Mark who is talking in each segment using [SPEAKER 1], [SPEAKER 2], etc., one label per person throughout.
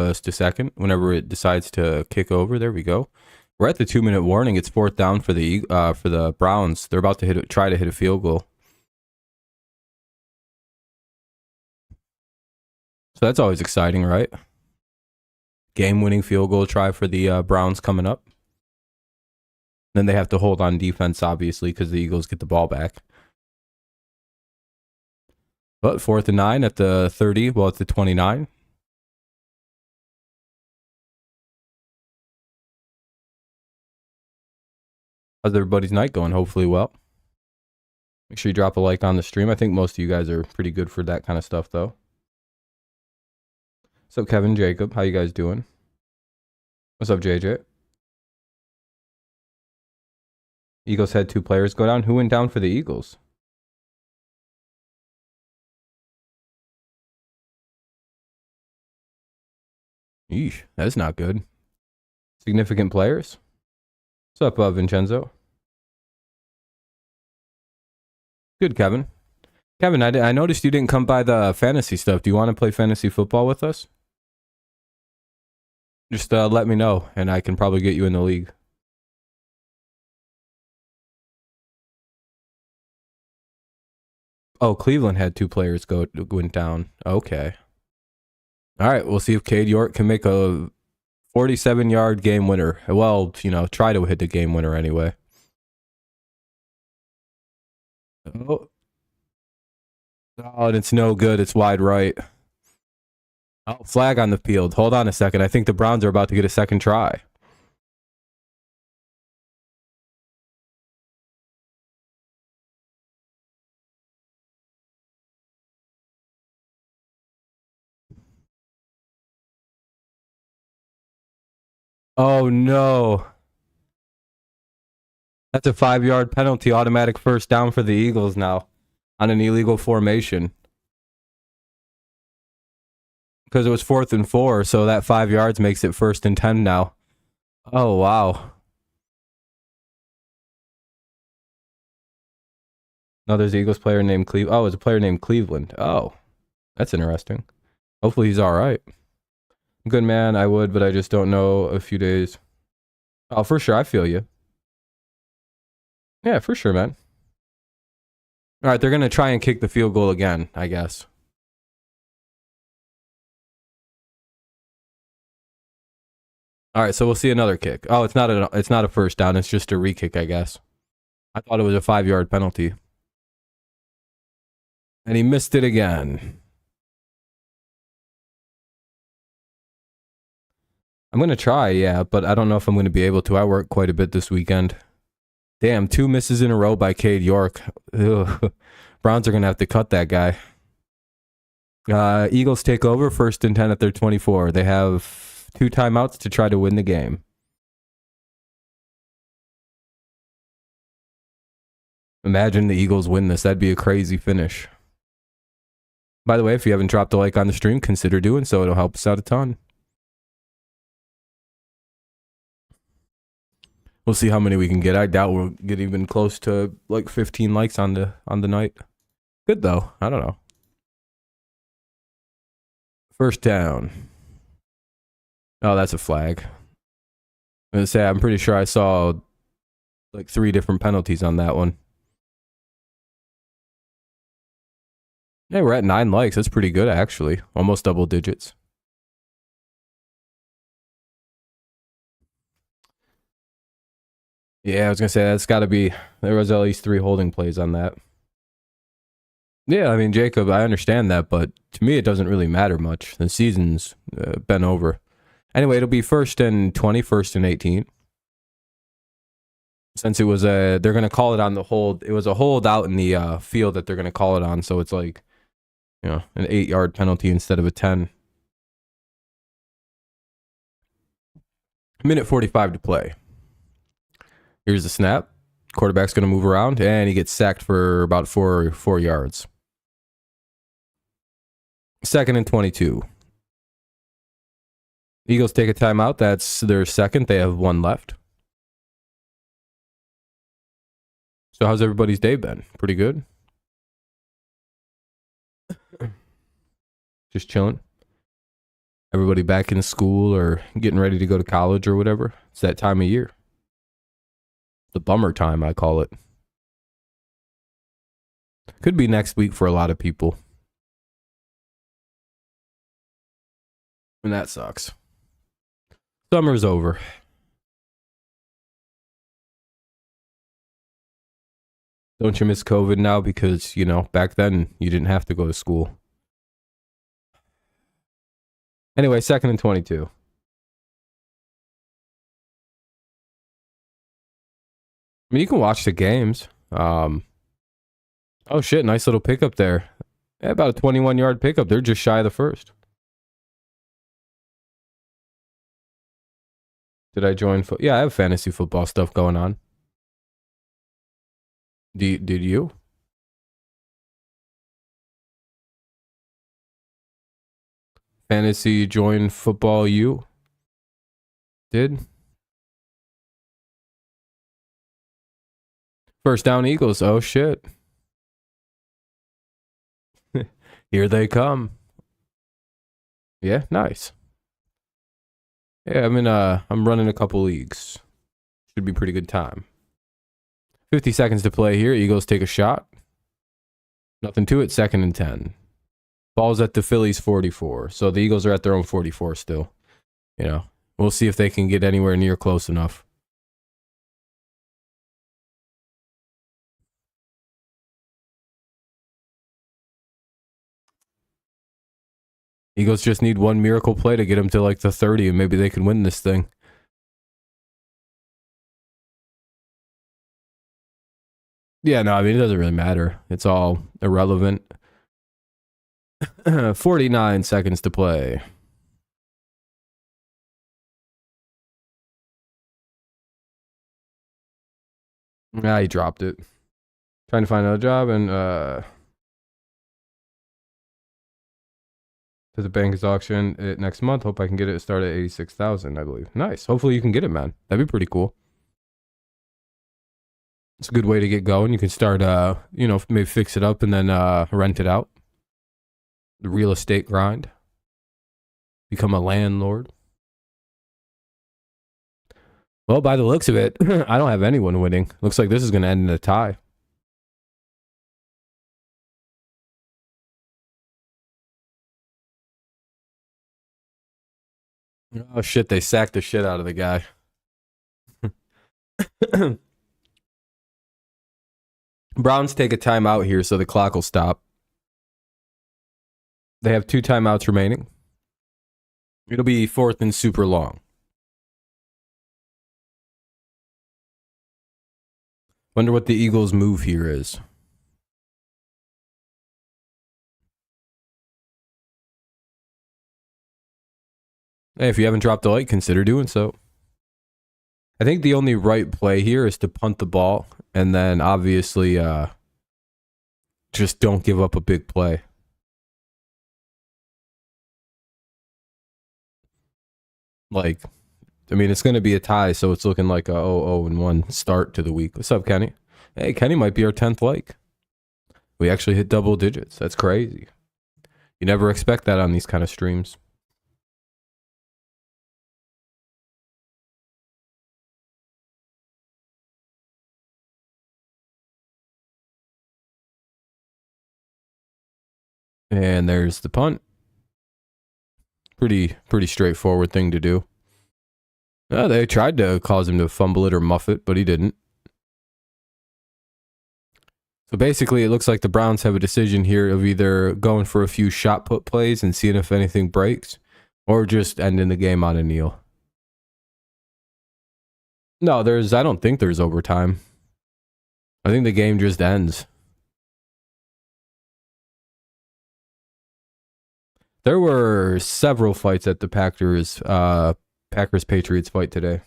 [SPEAKER 1] first to second whenever it decides to kick over. There we go. We're at the 2-minute warning. It's 4th down for the Browns. They're about to try to hit a field goal. So that's always exciting, right? Game-winning field goal try for the Browns coming up. Then they have to hold on defense, obviously, because the Eagles get the ball back. But 4th and 9 at the 30. Well, it's the 29. How's everybody's night going? Hopefully well. Make sure you drop a like on the stream. I think most of you guys are pretty good for that kind of stuff, though. What's up, Kevin, Jacob? How you guys doing? What's up, JJ? Eagles had 2 players go down. Who went down for the Eagles? Eesh, that's not good. Significant players? What's up, Vincenzo? Good, Kevin. Kevin, I noticed you didn't come by the fantasy stuff. Do you want to play fantasy football with us? Just let me know, and I can probably get you in the league. Oh, Cleveland had 2 players went down. Okay. All right, we'll see if Cade York can make a 47-yard game winner. Well, you know, try to hit the game winner anyway. Oh, and it's no good. It's wide right. Oh, flag on the field. Hold on a second. I think the Browns are about to get a second try. Oh, no. That's a 5-yard penalty. Automatic first down for the Eagles now on an illegal formation. Because it was 4th and 4, so that 5 yards makes it 1st and 10 now. Oh, wow. No, there's an Eagles player named Cleveland. Oh, it's a player named Cleveland. Oh, that's interesting. Hopefully he's all right. Good man, I would, but I just don't know a few days. Oh, for sure, I feel you. Yeah, for sure, man. All right, they're going to try and kick the field goal again, I guess. All right, so we'll see another kick. Oh, it's not a first down. It's just a re-kick, I guess. I thought it was a 5-yard penalty. And he missed it again. I'm going to try, yeah, but I don't know if I'm going to be able to. I work quite a bit this weekend. Damn, 2 misses in a row by Cade York. Ugh. Browns are going to have to cut that guy. Eagles take over, 1st and 10 at their 24. They have 2 timeouts to try to win the game. Imagine the Eagles win this. That'd be a crazy finish. By the way, if you haven't dropped a like on the stream, consider doing so. It'll help us out a ton. We'll see how many we can get. I doubt we'll get even close to like 15 likes on the night. Good though. I don't know. 1st down. Oh, that's a flag. I'm gonna say I'm pretty sure I saw like 3 different penalties on that one. Yeah, we're at 9 likes. That's pretty good actually. Almost double digits. Yeah, I was gonna say that's got to be. There was at least 3 holding plays on that. Yeah, I mean, Jacob, I understand that, but to me, it doesn't really matter much. The season's been over. Anyway, it'll be 1st and 20, 1st and 18. Since it was they're gonna call it on the hold. It was a hold out in the field that they're gonna call it on, so it's like, you know, an 8-yard penalty instead of a 10. Minute 45 to play. Here's the snap. Quarterback's going to move around, and he gets sacked for about 4 yards. 2nd and 22. Eagles take a timeout. That's their 2nd. They have 1 left. So how's everybody's day been? Pretty good? Just chilling? Everybody back in school or getting ready to go to college or whatever. It's that time of year. The bummer time, I call it. Could be next week for a lot of people. And that sucks. Summer's over. Don't you miss COVID now? Because, you know, back then you didn't have to go to school. Anyway, 2nd and 22. I mean, you can watch the games. Oh, shit. Nice little pickup there. Yeah, about a 21-yard pickup. They're just shy of the first. Did I join? Yeah, I have fantasy football stuff going on. Did you? Fantasy join football you? Did? First down Eagles. Oh, shit. Here they come. Yeah, nice. Yeah, I'm running a couple leagues. Should be pretty good time. 50 seconds to play here. Eagles take a shot. Nothing to it. 2nd and 10. Ball's at the Phillies 44. So the Eagles are at their own 44 still. You know, we'll see if they can get anywhere near close enough. Eagles just need one miracle play to get them to like the 30 and maybe they can win this thing. Yeah, no, I mean, it doesn't really matter. It's all irrelevant. 49 seconds to play. He dropped it. Trying to find another job and to the bank's auction it next month. Hope I can get it started at 86,000, I believe. Nice. Hopefully you can get it, man. That'd be pretty cool. It's a good way to get going. You can start, you know, maybe fix it up and then rent it out. The real estate grind. Become a landlord. Well, by the looks of it, I don't have anyone winning. Looks like this is going to end in a tie. Oh, shit. They sacked the shit out of the guy. Browns take a timeout here, so the clock will stop. They have 2 timeouts remaining. It'll be 4th and super long. Wonder what the Eagles' move here is. Hey, if you haven't dropped a like, consider doing so. I think the only right play here is to punt the ball and then obviously just don't give up a big play. Like, I mean, it's going to be a tie, so it's looking like a 0-1 start to the week. What's up, Kenny? Hey, Kenny might be our 10th like. We actually hit double digits. That's crazy. You never expect that on these kind of streams. And there's the punt. Pretty straightforward thing to do. They tried to cause him to fumble it or muff it, but he didn't. So basically, it looks like the Browns have a decision here of either going for a few shot put plays and seeing if anything breaks, or just ending the game on a kneel. No, I don't think there's overtime. I think the game just ends. There were several fights at the Packers-Patriots fight today.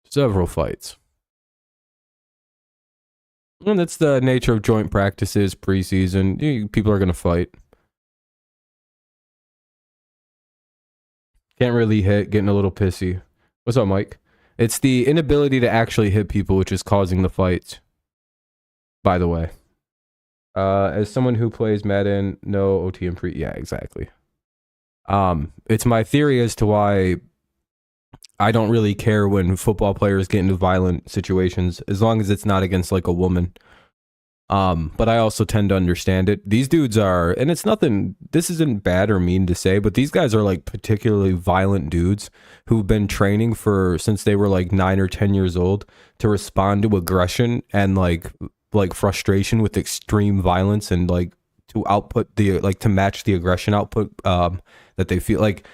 [SPEAKER 1] Several fights. And that's the nature of joint practices, preseason. People are going to fight. Can't really hit, getting a little pissy. What's up, Mike? It's the inability to actually hit people which is causing the fights, by the way. As someone who plays Madden, no OT and pre... Yeah, exactly. It's my theory as to why I don't really care when football players get into violent situations, as long as it's not against like a woman. But I also tend to understand it. These dudes are, and it's nothing, this isn't bad or mean to say, but these guys are like particularly violent dudes who've been training since they were like 9 or 10 years old to respond to aggression and like frustration with extreme violence, and like to output to match the aggression output, that they feel like,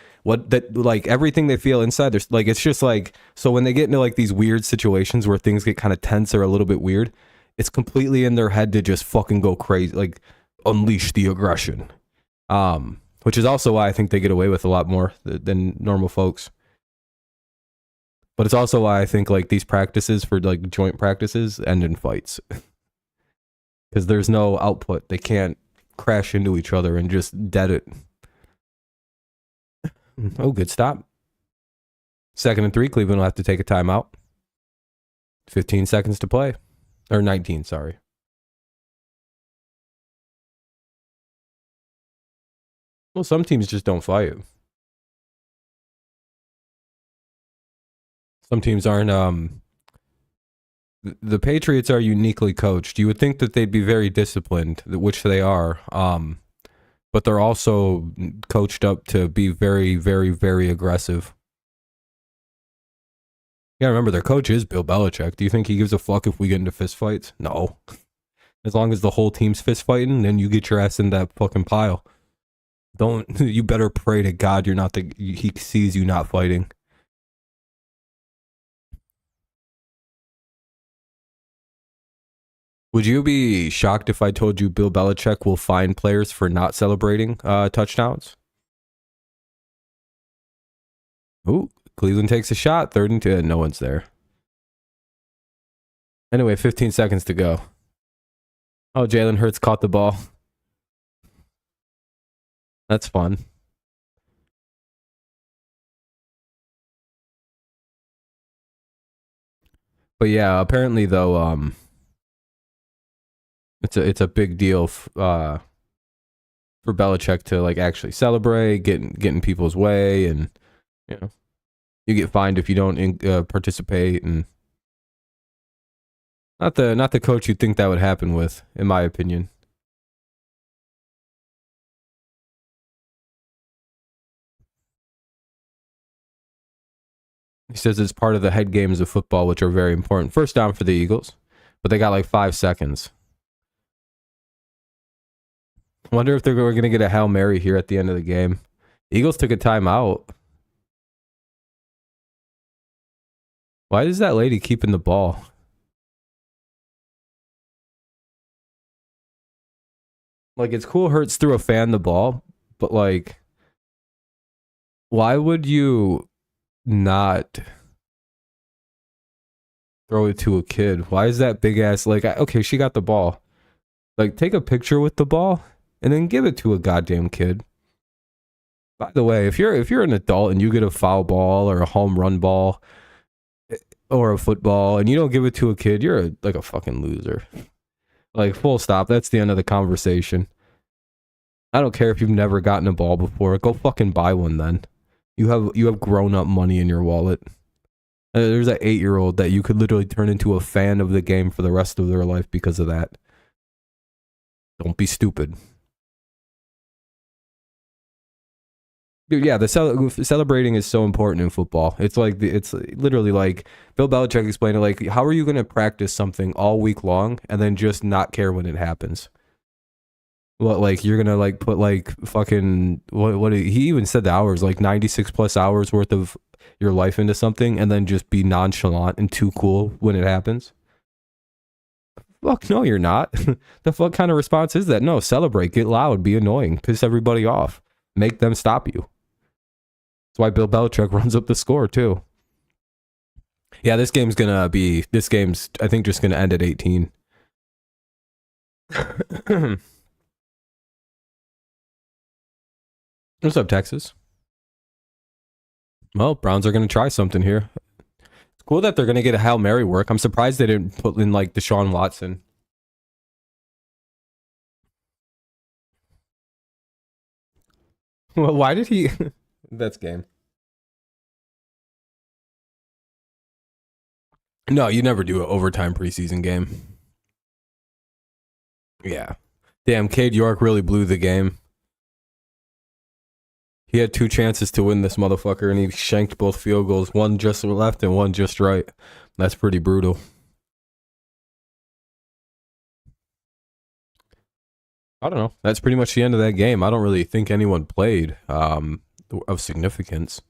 [SPEAKER 1] everything they feel inside. There's like, it's just like, so when they get into like these weird situations where things get kind of tense or a little bit weird, it's completely in their head to just fucking go crazy, like unleash the aggression. Which is also why I think they get away with a lot more than normal folks. But it's also why I think like these practices for like joint practices end in fights. Because there's no output. They can't crash into each other and just dead it. Oh, good stop. 2nd and 3, Cleveland will have to take a timeout. 15 seconds to play. Or 19, sorry. Well, some teams just don't fight. Some teams aren't, the Patriots are uniquely coached. You would think that they'd be very disciplined, which they are. But they're also coached up to be very, very, very aggressive. Yeah, remember, their coach is Bill Belichick. Do you think he gives a fuck if we get into fist fights? No. As long as the whole team's fist fighting, then you get your ass in that fucking pile. You better pray to God he sees you not fighting. Would you be shocked if I told you Bill Belichick will fine players for not celebrating touchdowns? Ooh, Cleveland takes a shot. 3rd and 2. No one's there. Anyway, 15 seconds to go. Oh, Jalen Hurts caught the ball. That's fun. But yeah, apparently though, it's a big deal for Belichick to like actually celebrate, getting people's way, and you know, you get fined if you don't participate, and not the coach you'd think that would happen with, in my opinion. He says it's part of the head games of football, which are very important. 1st down for the Eagles, but they got like 5 seconds. Wonder if they're going to get a Hail Mary here at the end of the game. Eagles took a timeout. Why is that lady keeping the ball? Like, it's cool Hurts threw a fan the ball, but like, why would you not throw it to a kid? Why is that big ass, like, okay, she got the ball. Like, take a picture with the ball and then give it to a goddamn kid. By the way, if you're an adult and you get a foul ball or a home run ball or a football and you don't give it to a kid, you're like a fucking loser. Like, full stop. That's the end of the conversation. I don't care if you've never gotten a ball before. Go fucking buy one then. You have grown up money in your wallet. There's an 8-year-old that you could literally turn into a fan of the game for the rest of their life because of that. Don't be stupid. Dude, yeah, the celebrating is so important in football. It's like it's literally like Bill Belichick explained it. Like, how are you going to practice something all week long and then just not care when it happens? Well, like, you're gonna like put like fucking what he even said the hours, like 96 plus hours worth of your life into something and then just be nonchalant and too cool when it happens? Fuck no, you're not. The fuck kind of response is that? No, celebrate, get loud, be annoying, piss everybody off, make them stop you. That's why Bill Belichick runs up the score too. Yeah, this game's I think just gonna end at 18. What's up, Texas? Well, Browns are gonna try something here. It's cool that they're gonna get a Hail Mary work. I'm surprised they didn't put in like Deshaun Watson. Well, why did he? That's game. No, you never do an overtime preseason game. Yeah. Damn, Cade York really blew the game. He had 2 chances to win this motherfucker, and he shanked both field goals. One just left and one just right. That's pretty brutal. I don't know. That's pretty much the end of that game. I don't really think anyone played of significance.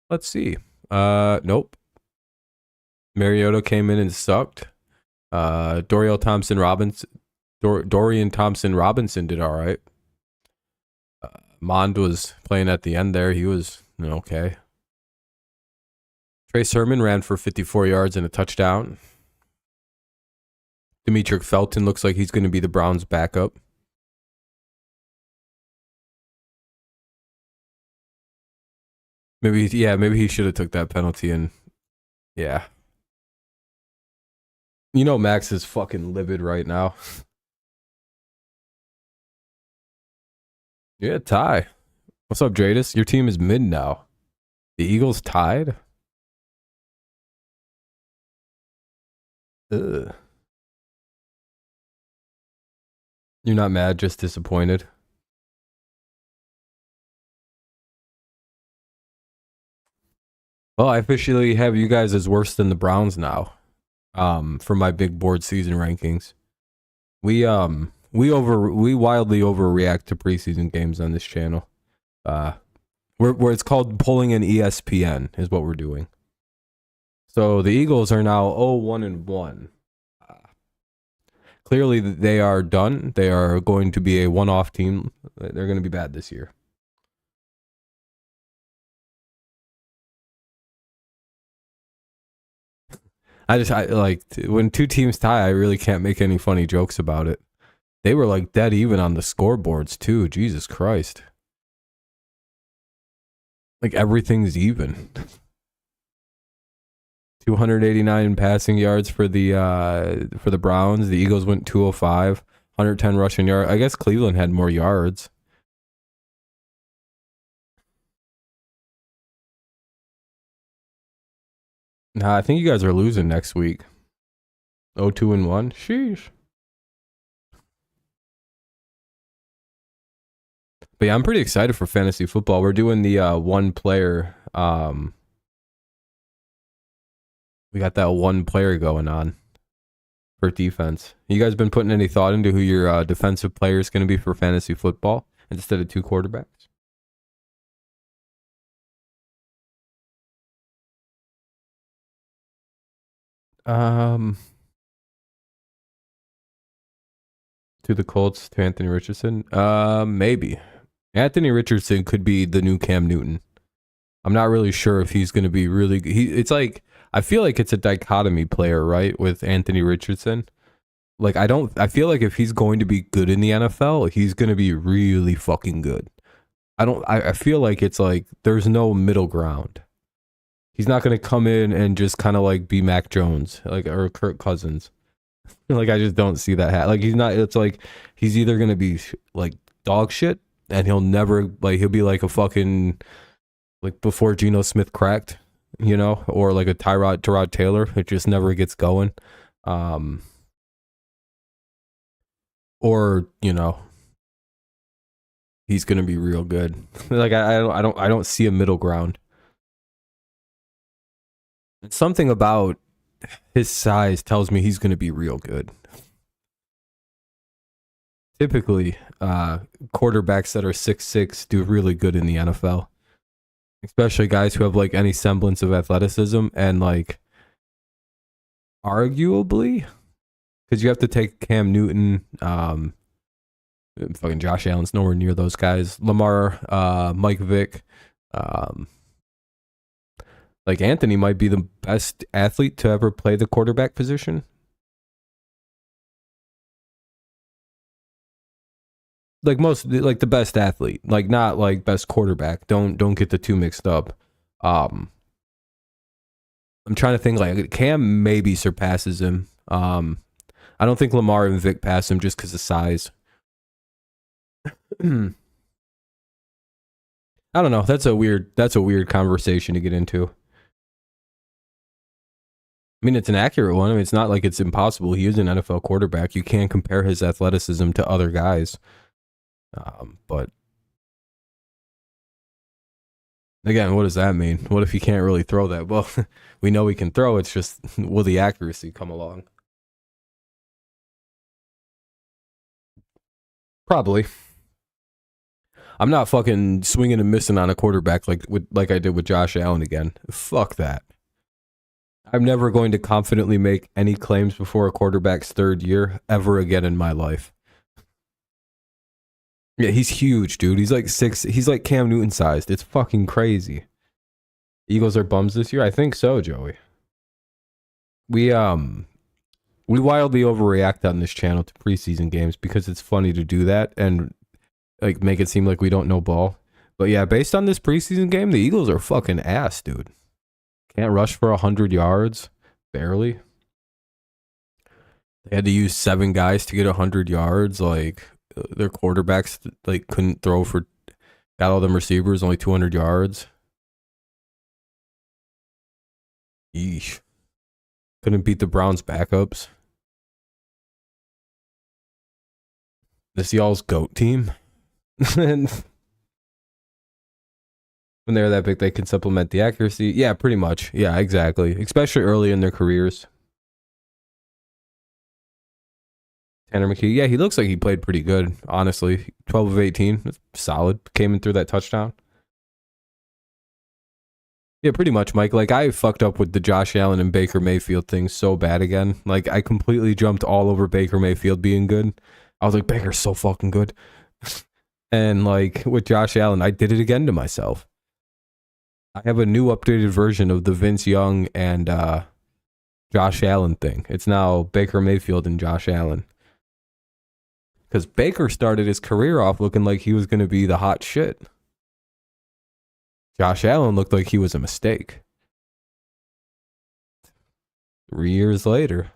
[SPEAKER 1] Let's see. Nope. Mariota came in and sucked. Dorian Thompson-Robinson did all right. Mond was playing at the end there. He was okay. Trey Sermon ran for 54 yards and a touchdown. Demetric Felton looks like he's going to be the Browns' backup. Maybe he should have took that penalty and yeah. Max is fucking livid right now. Yeah, tie. What's up, Jadis? Your team is mid now. The Eagles tied? Ugh. You're not mad, just disappointed. Well, I officially have you guys as worse than the Browns now. For my big board season rankings. We wildly overreact to preseason games on this channel. Where it's called pulling an ESPN is what we're doing. So the Eagles are now 0-1-1. Clearly they are done. They are going to be a one-off team. They're going to be bad this year. I like when 2 teams tie, I really can't make any funny jokes about it. They were like dead even on the scoreboards too. Jesus Christ. Like everything's even. 289 passing yards for the Browns. The Eagles went 205, 110 rushing yards. I guess Cleveland had more yards. Nah, I think you guys are losing next week. 0-2-1. Sheesh. But yeah, I'm pretty excited for fantasy football. We're doing the one player. We got that one player going on for defense. You guys been putting any thought into who your defensive player is going to be for fantasy football instead of 2 quarterbacks? To the Colts, to Anthony Richardson. Maybe. Anthony Richardson could be the new Cam Newton. I'm not really sure if he's going to be really. It's like I feel like it's a dichotomy player, right? With Anthony Richardson, like I feel like if he's going to be good in the NFL, he's going to be really fucking good. I feel like it's like there's no middle ground. He's not going to come in and just kind of like be Mac Jones, like or Kirk Cousins. Like I just don't see that. Like he's not. It's like he's either going to be like dog shit, and he'll never he'll be like a fucking like before Geno Smith cracked, or like a Tyrod Taylor. It just never gets going. Or he's gonna be real good. Like I don't see a middle ground. Something about his size tells me he's gonna be real good. Typically, quarterbacks that are 6'6" do really good in the NFL. Especially guys who have like any semblance of athleticism and like arguably, because you have to take Cam Newton, fucking Josh Allen's nowhere near those guys. Lamar, Mike Vick, like Anthony might be the best athlete to ever play the quarterback position. Like like the best athlete, like not like best quarterback. Don't get the two mixed up. I'm trying to think, like Cam maybe surpasses him. I don't think Lamar and Vic pass him just because of size. I don't know. That's a weird conversation to get into. I mean, it's an accurate one. I mean, it's not like it's impossible. He is an NFL quarterback. You can't compare his athleticism to other guys. But again, what does that mean? What if he can't really throw that? Well, we know he can throw. It's just, will the accuracy come along? Probably. I'm not fucking swinging and missing on a quarterback like I did with Josh Allen again. Fuck that. I'm never going to confidently make any claims before a quarterback's third year ever again in my life. Yeah, he's huge, dude. He's like 6. He's like Cam Newton sized. It's fucking crazy. Eagles are bums this year? I think so, Joey. We wildly overreact on this channel to preseason games because it's funny to do that and like make it seem like we don't know ball. But yeah, based on this preseason game, the Eagles are fucking ass, dude. Can't rush for 100 yards, barely. They had to use 7 guys to get 100 yards. Like their quarterbacks like couldn't throw for, got all them receivers only 200 yards. Yeesh. Couldn't beat the Browns backups. This y'all's GOAT team. When they're that big, they can supplement the accuracy. Yeah, pretty much. Yeah, exactly. Especially early in their careers. Tanner McKee. Yeah, he looks like he played pretty good, honestly. 12 of 18. That's solid. Came in through that touchdown. Yeah, pretty much, Mike. Like, I fucked up with the Josh Allen and Baker Mayfield thing so bad again. Like, I completely jumped all over Baker Mayfield being good. I was like, Baker's so fucking good. And, like, with Josh Allen, I did it again to myself. I have a new updated version of the Vince Young and Josh Allen thing. It's now Baker Mayfield and Josh Allen. Because Baker started his career off looking like he was going to be the hot shit. Josh Allen looked like he was a mistake. 3 years later.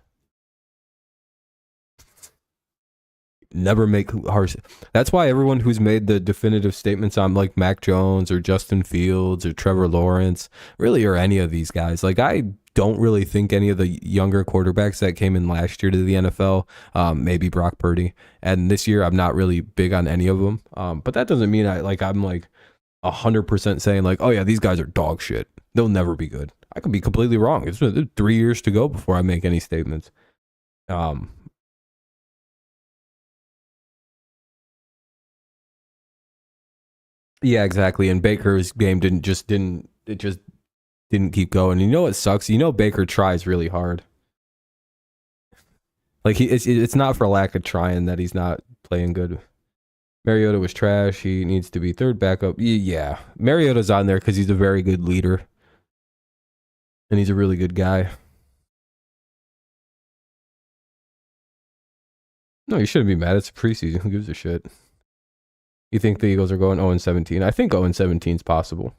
[SPEAKER 1] Never make harsh. That's why everyone who's made the definitive statements on like Mac Jones or Justin Fields or Trevor Lawrence, really, or any of these guys, like I don't really think any of the younger quarterbacks that came in last year to the NFL, maybe Brock Purdy, and this year I'm not really big on any of them. But that doesn't mean I'm like 100% saying like, oh yeah, these guys are dog shit. They'll never be good. I could be completely wrong. It's 3 years to go before I make any statements. Yeah, exactly. And Baker's game didn't keep going. You know what sucks? You know Baker tries really hard. Like it's not for lack of trying that he's not playing good. Mariota was trash. He needs to be third backup. Yeah, Mariota's on there because he's a very good leader, and he's a really good guy. No, you shouldn't be mad. It's preseason. Who gives a shit? You think the Eagles are going 0-17? I think 0-17 is possible.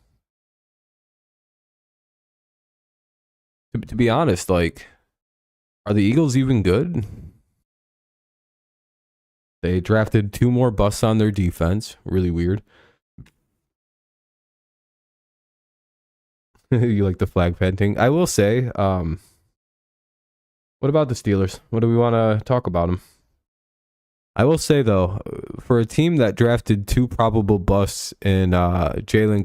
[SPEAKER 1] To be honest, like, are the Eagles even good? They drafted 2 more busts on their defense. Really weird. You like the flag painting? I will say, what about the Steelers? What do we want to talk about them? I will say, though, for a team that drafted 2 probable busts in Jordan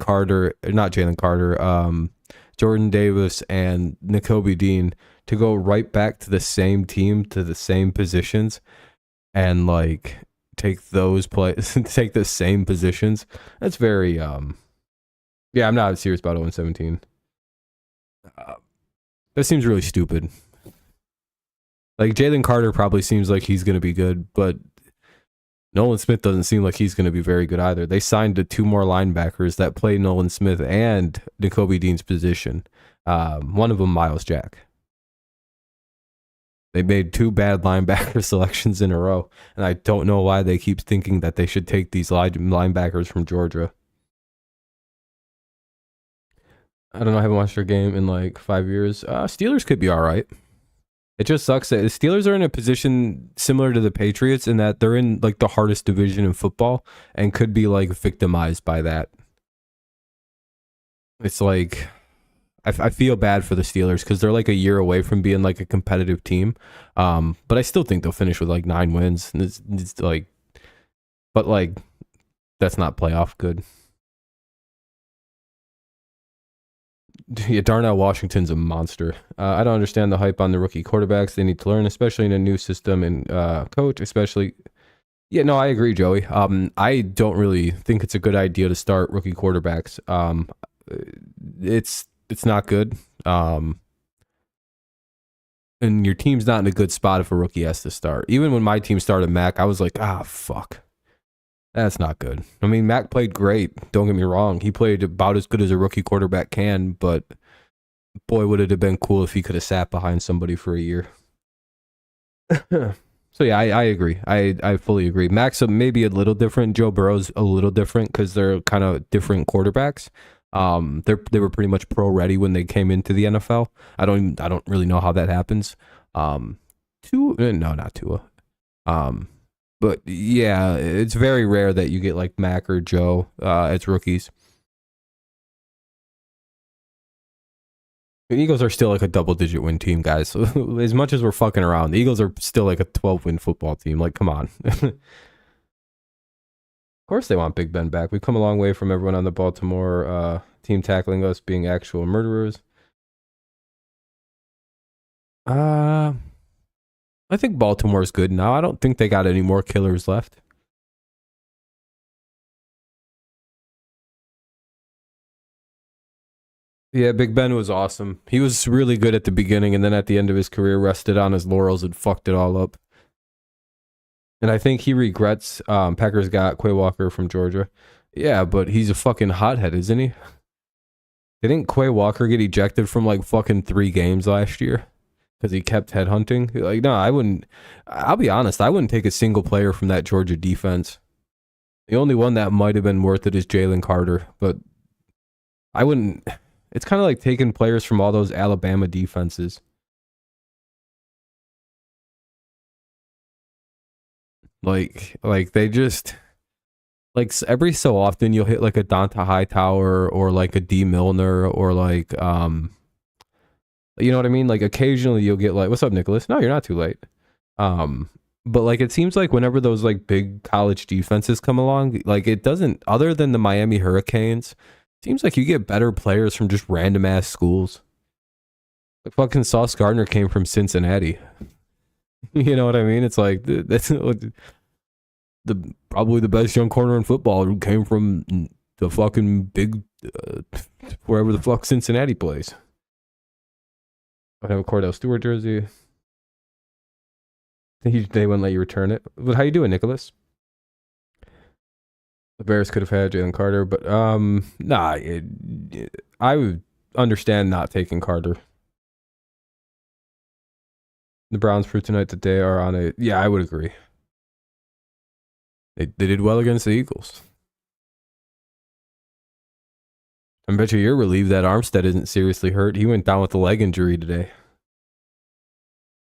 [SPEAKER 1] Davis and Nakobe Dean, to go right back to the same team, to the same positions, and like take those plays, take the same positions, that's very, yeah, I'm not serious about 0-17. That seems really stupid. Like, Jalen Carter probably seems like he's going to be good, but Nolan Smith doesn't seem like he's going to be very good either. They signed the 2 more linebackers that play Nolan Smith and Nakobe Dean's position. One of them, Miles Jack. They made 2 bad linebacker selections in a row, and I don't know why they keep thinking that they should take these linebackers from Georgia. I don't know. I haven't watched their game in like 5 years. Steelers could be all right. It just sucks that the Steelers are in a position similar to the Patriots in that they're in like the hardest division in football and could be like victimized by that. it's like I feel bad for the Steelers because they're like a year away from being like a competitive team. But I still think they'll finish with like 9 wins. And it's like, but like that's not playoff good. Yeah, Darnell Washington's a monster. I don't understand the hype on the rookie quarterbacks. They need to learn, especially in a new system and coach, especially. Yeah, no, I agree, Joey. I don't really think it's a good idea to start rookie quarterbacks. It's not good. And your team's not in a good spot if a rookie has to start. Even when my team started Mac, I was like, fuck. That's not good. I mean, Mac played great. Don't get me wrong. He played about as good as a rookie quarterback can, but boy, would it have been cool if he could have sat behind somebody for a year. So yeah, I agree. I fully agree. Mac's maybe a little different. Joe Burrow's a little different because they're kind of different quarterbacks. They were pretty much pro ready when they came into the NFL. I don't really know how that happens. Not Tua. But yeah, it's very rare that you get like Mac or Joe as rookies. The Eagles are still like a double-digit win team, guys. So as much as we're fucking around, the Eagles are still like a 12-win football team. Like, come on. Of course they want Big Ben back. We've come a long way from everyone on the Baltimore team tackling us being actual murderers. I think Baltimore's good now. I don't think they got any more killers left. Yeah, Big Ben was awesome. He was really good at the beginning, and then at the end of his career, rested on his laurels and fucked it all up. And I think he regrets Packers got Quay Walker from Georgia. Yeah, but he's a fucking hothead, isn't he? Didn't Quay Walker get ejected from like fucking 3 games last year? Because he kept headhunting? Like, no, I wouldn't. I'll be honest, I wouldn't take a single player from that Georgia defense. The only one that might have been worth it is Jalen Carter, but I wouldn't. It's kind of like taking players from all those Alabama defenses. Like they just like every so often you'll hit like a Donta Hightower or like a D Milner or like you know what I mean? Like occasionally you'll get like, what's up, Nicholas? No, you're not too late. But like it seems like whenever those like big college defenses come along, like it doesn't, other than the Miami Hurricanes, seems like you get better players from just random ass schools. Like fucking Sauce Gardner came from Cincinnati. You know what I mean? It's like that's the probably the best young corner in football who came from the fucking big wherever the fuck Cincinnati plays. I have a Cordell Stewart jersey. They wouldn't let you return it. But how you doing, Nicholas? The Bears could have had Jalen Carter, but I would understand not taking Carter. The Browns proved tonight that they are on a. Yeah, I would agree. They did well against the Eagles. I bet you're relieved that Armstead isn't seriously hurt. He went down with a leg injury today.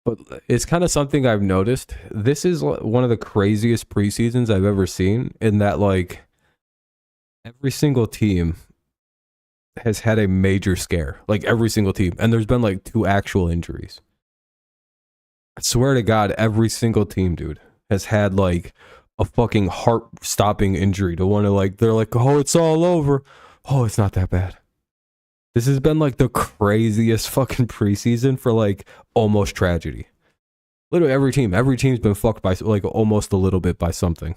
[SPEAKER 1] But it's kind of something I've noticed. This is one of the craziest preseasons I've ever seen, in that like every single team has had a major scare. Like every single team. And there's been like 2 actual injuries. I swear to God, every single team, dude, has had like a fucking heart-stopping injury to one of like, they're like, oh, it's all over. Oh, it's not that bad. This has been like the craziest fucking preseason for like almost tragedy. Literally every team's been fucked by like almost a little bit by something.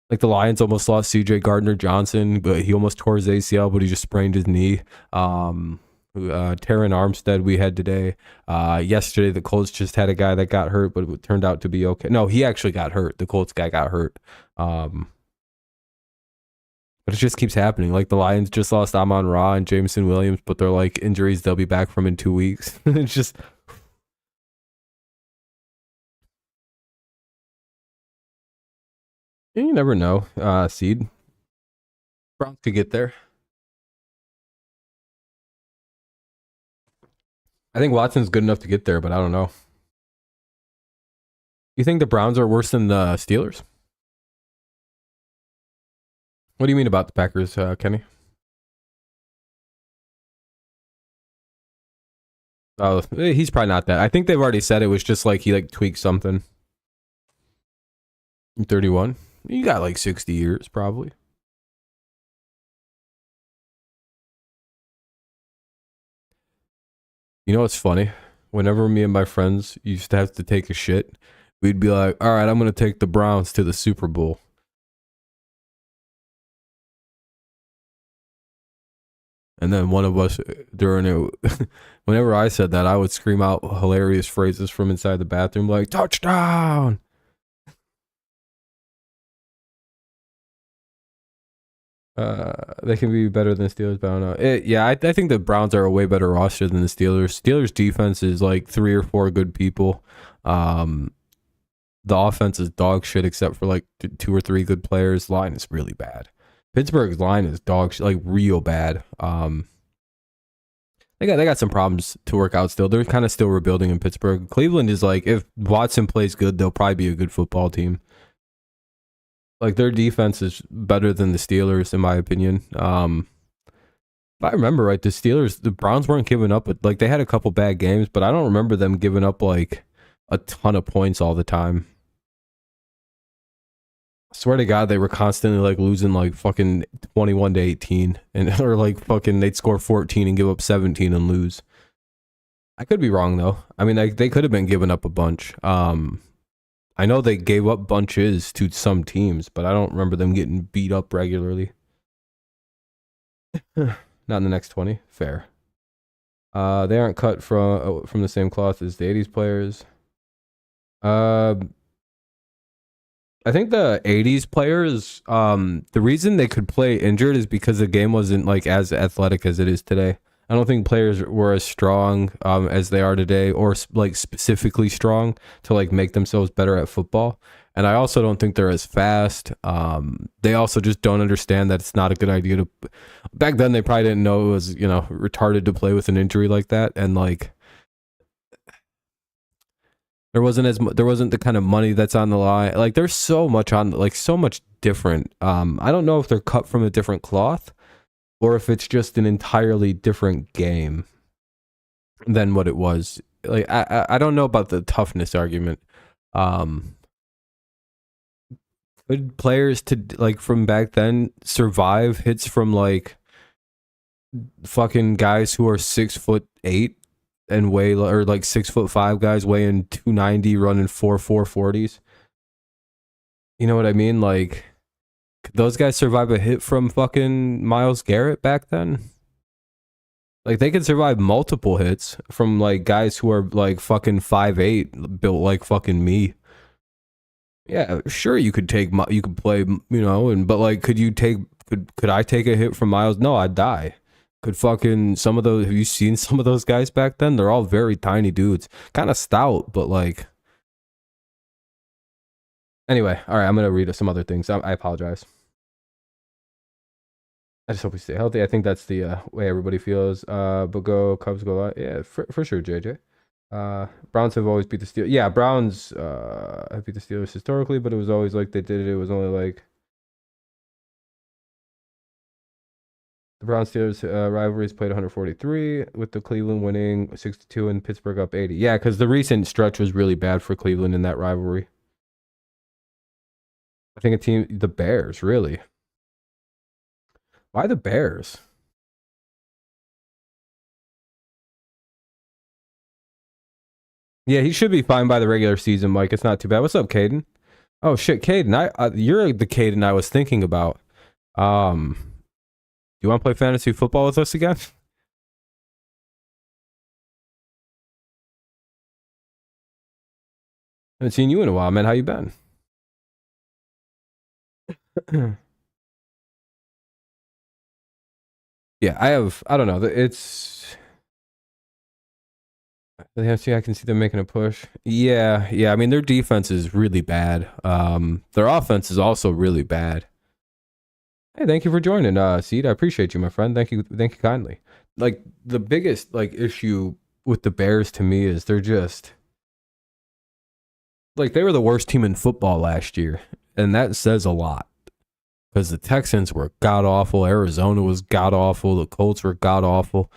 [SPEAKER 1] Like the Lions almost lost CJ Gardner-Johnson, but he almost tore his ACL, but he just sprained his knee. Terran Armstead we had today. Yesterday the Colts just had a guy that got hurt, but it turned out to be okay. No, he actually got hurt. The Colts guy got hurt. But it just keeps happening. Like the Lions just lost Amon-Ra and Jameson Williams, but they're like injuries they'll be back from in 2 weeks. It's just. You never know. Seed. Browns could get there. I think Watson's good enough to get there, but I don't know. You think the Browns are worse than the Steelers? What do you mean about the Packers, Kenny? Oh, he's probably not that. I think they've already said it was just like he like tweaked something. 31. You got like 60 years probably. You know what's funny? Whenever me and my friends used to have to take a shit, we'd be like, all right, I'm going to take the Browns to the Super Bowl. And then one of us during it, whenever I said that, I would scream out hilarious phrases from inside the bathroom like, touchdown! They can be better than the Steelers, but I don't know. Yeah, I think the Browns are a way better roster than the Steelers. Steelers defense is like 3 or 4 good people. The offense is dog shit except for like 2 or 3 good players. Line is really bad. Pittsburgh's line is dog shit, like real bad. They got some problems to work out still. They're kind of still rebuilding in Pittsburgh. Cleveland is like, if Watson plays good, they'll probably be a good football team. Like their defense is better than the Steelers, in my opinion. If I remember right, the Browns weren't giving up. Like they had a couple bad games, but I don't remember them giving up like a ton of points all the time. I swear to God, they were constantly like losing like fucking 21-18, and or like fucking they'd score 14 and give up 17 and lose. I could be wrong though. I mean, they could have been giving up a bunch. I know they gave up bunches to some teams, but I don't remember them getting beat up regularly. Not in the next 20. Fair. They aren't cut from the same cloth as the 80s players. I think the 80s players, the reason they could play injured is because the game wasn't like as athletic as it is today. I don't think players were as strong as they are today, or like specifically strong to like make themselves better at football. And I also don't think they're as fast. They also just don't understand that it's not a good idea to. Back then, they probably didn't know it was, retarded to play with an injury like that, and like there wasn't the kind of money that's on the line. Like there's so much so much different. I don't know if they're cut from a different cloth, or if it's just an entirely different game than what it was. Like I don't know about the toughness argument. Could players to like from back then survive hits from like fucking guys who are 6'8" and weigh, or like 6'5" guys weighing 290 running 4.40s? You know what I mean? Like, could those guys survive a hit from fucking Myles Garrett back then? Like they could survive multiple hits from like guys who are like fucking 5'8", built like fucking me. Yeah, sure you could play, but like could I take a hit from Myles? No, I'd die. Could fucking some of those, have you seen some of those guys back then? They're all very tiny dudes. Kind of stout, but like anyway, all right, I'm going to read some other things. I apologize. I just hope we stay healthy. I think that's the way everybody feels. But go Cubs, go live. Yeah, for sure, JJ. Browns have always beat the Steelers. Yeah, Browns have beat the Steelers historically, but it was always like they did it. It was only like the Browns Steelers rivalries played 143, with the Cleveland winning 62 and Pittsburgh up 80. Yeah, because the recent stretch was really bad for Cleveland in that rivalry. I think the Bears, really. Why the Bears? Yeah, he should be fine by the regular season, Mike. It's not too bad. What's up, Caden? Oh shit, Caden. You're the Caden I was thinking about. Do you want to play fantasy football with us again? I haven't seen you in a while, man. How you been? Yeah, I don't know. It's I can see them making a push. Yeah. I mean, their defense is really bad. Their offense is also really bad. Hey, thank you for joining, Seed. I appreciate you, my friend. Thank you kindly. Like the biggest like issue with the Bears to me is they're just like they were the worst team in football last year, and that says a lot. Because the Texans were god awful, Arizona was god awful, the Colts were god awful.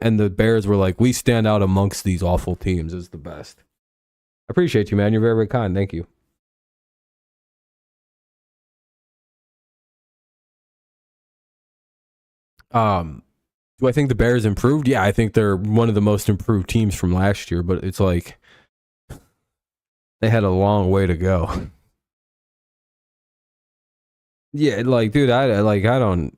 [SPEAKER 1] And the Bears were like, we stand out amongst these awful teams as the best. I appreciate you, man. You're very, very kind. Thank you. Do I think the Bears improved? Yeah, I think they're one of the most improved teams from last year, but it's like they had a long way to go. Yeah, like, dude, I don't.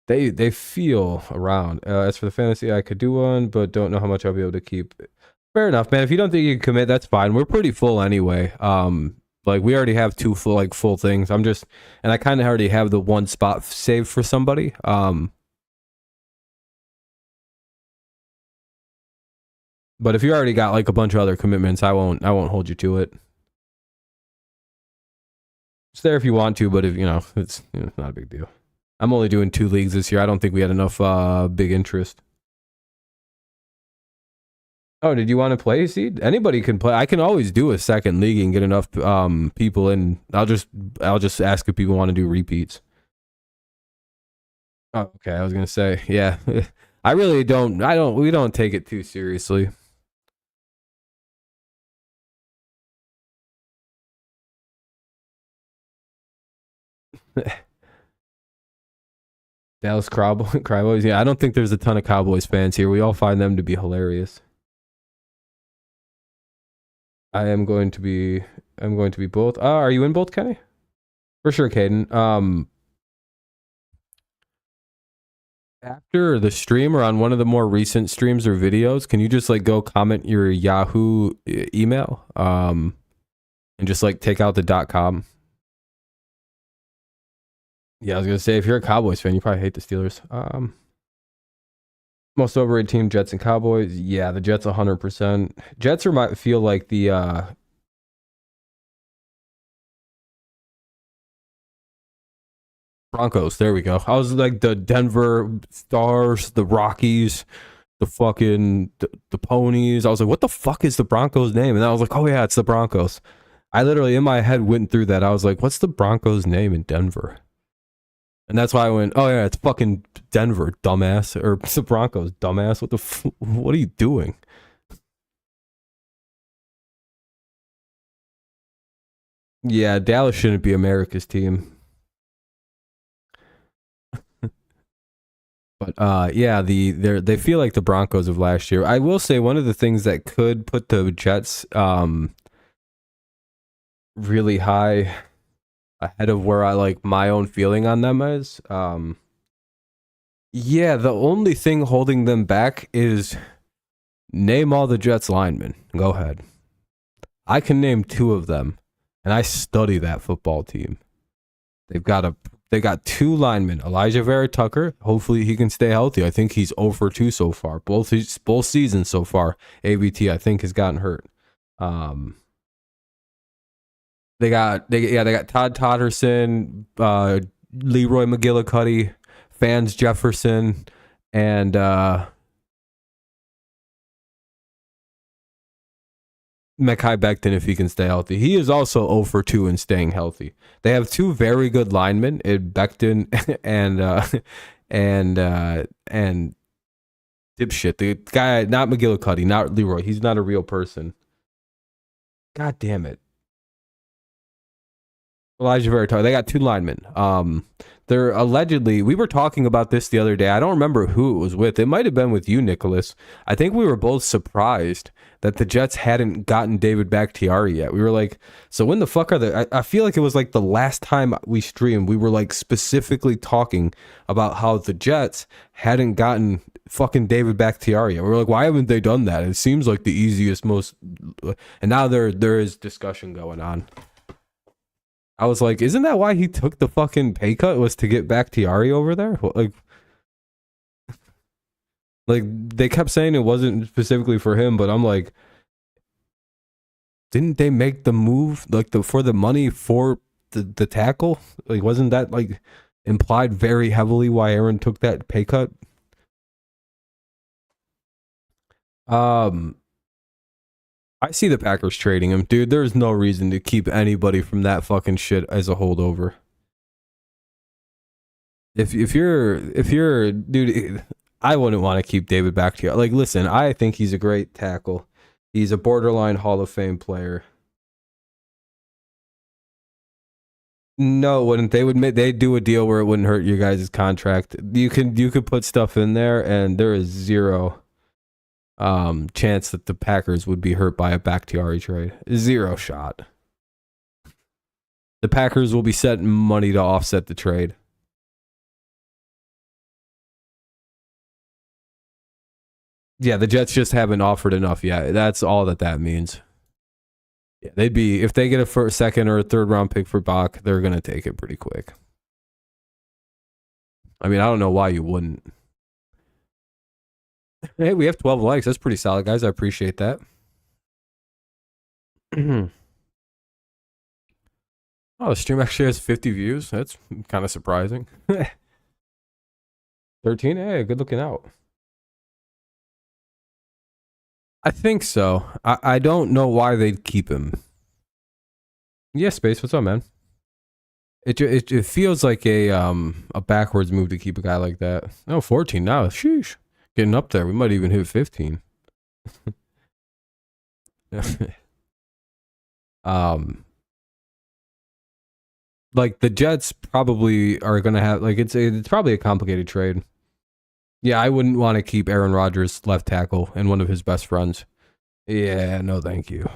[SPEAKER 1] They feel around. As for the fantasy, I could do one, but don't know how much I'll be able to keep. Fair enough, man. If you don't think you can commit, that's fine. We're pretty full anyway. Like we already have two full things. And I kind of already have the one spot saved for somebody. But if you already got like a bunch of other commitments, I won't hold you to it. It's there if you want to, but if it's not a big deal. I'm only doing 2 leagues this year. I don't think we had enough big interest. Oh, did you want to play, Seed? Anybody can play. I can always do a second league and get enough people in. I'll just ask if people want to do repeats. Oh, okay. I was gonna say, yeah. I really don't. We don't take it too seriously. Dallas Cowboys. Yeah, I don't think there's a ton of Cowboys fans here. We all find them to be hilarious. I'm going to be both. Are you in both, Kenny? For sure, Caden. After the stream or on one of the more recent streams or videos, can you just like go comment your Yahoo email and just like take out the .com? Yeah, I was gonna say if you're a Cowboys fan, you probably hate the Steelers. Most overrated team, Jets and Cowboys. Yeah, the Jets 100%. Jets might feel like the Broncos. There we go. I was like the Denver Stars, the Rockies, the fucking the Ponies. I was like, what the fuck is the Broncos name? And I was like, oh yeah, it's the Broncos. I literally in my head went through that. I was like, what's the Broncos name in Denver? And that's why I went, oh yeah, it's fucking Denver, dumbass, or it's the Broncos, dumbass. What are you doing? Yeah, Dallas shouldn't be America's team. But yeah, they feel like the Broncos of last year. I will say one of the things that could put the Jets really high ahead of where I like my own feeling on them is yeah, the only thing holding them back is name all the Jets linemen. Go ahead. I can name 2 of them, and I study that football team. They got 2 linemen. Elijah Vera Tucker. Hopefully he can stay healthy. I think he's 0 for 2 so far. Both seasons so far. AVT I think has gotten hurt. They got Todd Totterson, Leroy McGillicuddy, Fans Jefferson, and Mekhi Becton if he can stay healthy. He is also 0 for 2 in staying healthy. They have 2 very good linemen, Becton and dipshit. The guy, not McGillicuddy, not Leroy. He's not a real person. God damn it. Elijah Vera Tucker. They got 2 linemen. They're allegedly, we were talking about this the other day. I don't remember who it was with. It might have been with you, Nicholas. I think we were both surprised that the Jets hadn't gotten David Bakhtiari yet. We were like, so when the fuck are they? I feel like it was like the last time we streamed, we were like specifically talking about how the Jets hadn't gotten fucking David Bakhtiari yet. We were like, why haven't they done that? It seems like the easiest, most, and now there is discussion going on. I was like, isn't that why he took the fucking pay cut, was to get Bakhtiari over there? Like they kept saying it wasn't specifically for him, but I'm like, didn't they make the move like for the money for the tackle? Like, wasn't that like implied very heavily why Aaron took that pay cut? I see the Packers trading him, dude. There's no reason to keep anybody from that fucking shit as a holdover. If you're dude, I wouldn't want to keep David Bakhtiari. Like, listen, I think he's a great tackle. He's a borderline Hall of Fame player. No, it wouldn't. They'd do a deal where it wouldn't hurt you guys' contract. You could put stuff in there, and there is zero chance that the Packers would be hurt by a Bakhtiari trade. Zero shot. The Packers will be setting money to offset the trade. Yeah, the Jets just haven't offered enough yet. That's all that means. Yeah, they'd be, if they get a first, second, or a third round pick for Bach, they're gonna take it pretty quick. I mean, I don't know why you wouldn't. Hey, we have 12 likes. That's pretty solid, guys. I appreciate that. Oh, the stream actually has 50 views. That's kind of surprising. 13? Hey, good looking out. I think so. I don't know why they'd keep him. Yeah, Space, what's up, man? It feels like a backwards move to keep a guy like that. No, 14 now. Sheesh. Getting up there. We might even hit 15. Like the Jets probably are gonna have, like, it's probably a complicated trade. Yeah, I wouldn't want to keep Aaron Rodgers left tackle and one of his best friends. Yeah, no thank you.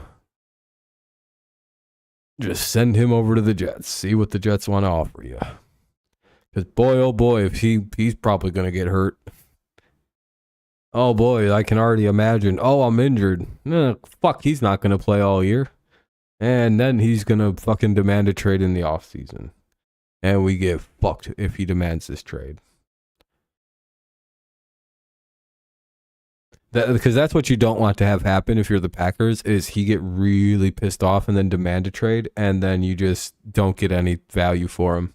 [SPEAKER 1] Just send him over to the Jets. See what the Jets want to offer you. Because boy, oh boy, if he's probably gonna get hurt. Oh boy, I can already imagine. Oh, I'm injured. Fuck, he's not gonna play all year. And then he's gonna fucking demand a trade in the offseason. And we get fucked if he demands this trade. Because that's what you don't want to have happen if you're the Packers, is he get really pissed off and then demand a trade, and then you just don't get any value for him.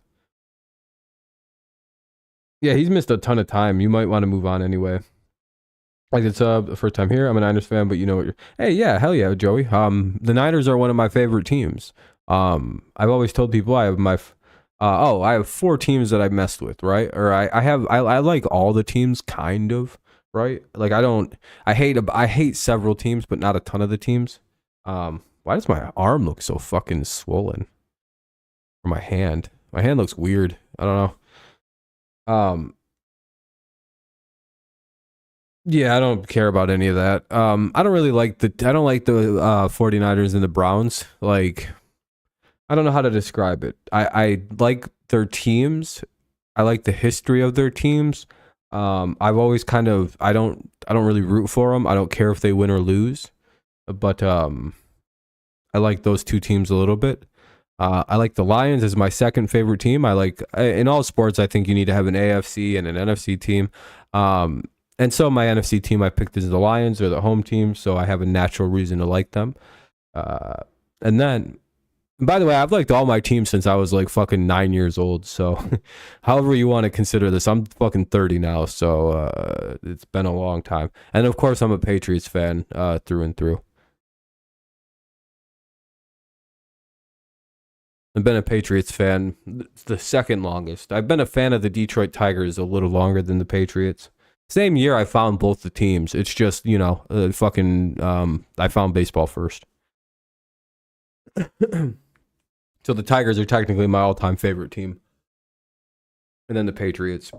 [SPEAKER 1] Yeah, he's missed a ton of time. You might want to move on anyway. Like, it's the first time here. I'm a Niners fan, but you know what you're... Hey, yeah, hell yeah, Joey. The Niners are one of my favorite teams. I've always told people I have my... I have 4 teams that I messed with, right? Or I like all the teams, kind of. Right? Like, I hate several teams, but not a ton of the teams. Why does my arm look so fucking swollen? Or my hand? My hand looks weird. I don't know. Yeah, I don't care about any of that. I don't like the 49ers and the Browns. Like, I don't know how to describe it. I like their teams. I like the history of their teams. I've always kind of, I don't really root for them. I don't care if they win or lose, but I like those 2 teams a little bit. I like the Lions as my second favorite team. In all sports, I think you need to have an AFC and an NFC team. And so my NFC team I picked is the Lions. They're the home team, so I have a natural reason to like them. And then, by the way, I've liked all my teams since I was like fucking 9 years old. So however you want to consider this, I'm fucking 30 now. So it's been a long time. And of course, I'm a Patriots fan through and through. I've been a Patriots fan the second longest. I've been a fan of the Detroit Tigers a little longer than the Patriots. Same year I found both the teams. It's just, you know, I found baseball first. So the Tigers are technically my all-time favorite team. And then the Patriots.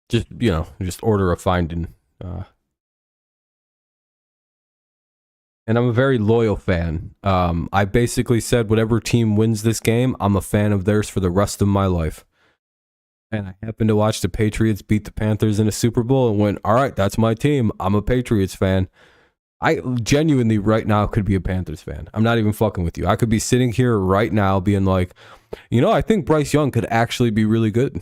[SPEAKER 1] Just, you know, just order of finding. And I'm a very loyal fan. I basically said whatever team wins this game, I'm a fan of theirs for the rest of my life. And I happened to watch the Patriots beat the Panthers in a Super Bowl and went, all right, that's my team. I'm a Patriots fan. I genuinely right now could be a Panthers fan. I'm not even fucking with you. I could be sitting here right now being like, you know, I think Bryce Young could actually be really good.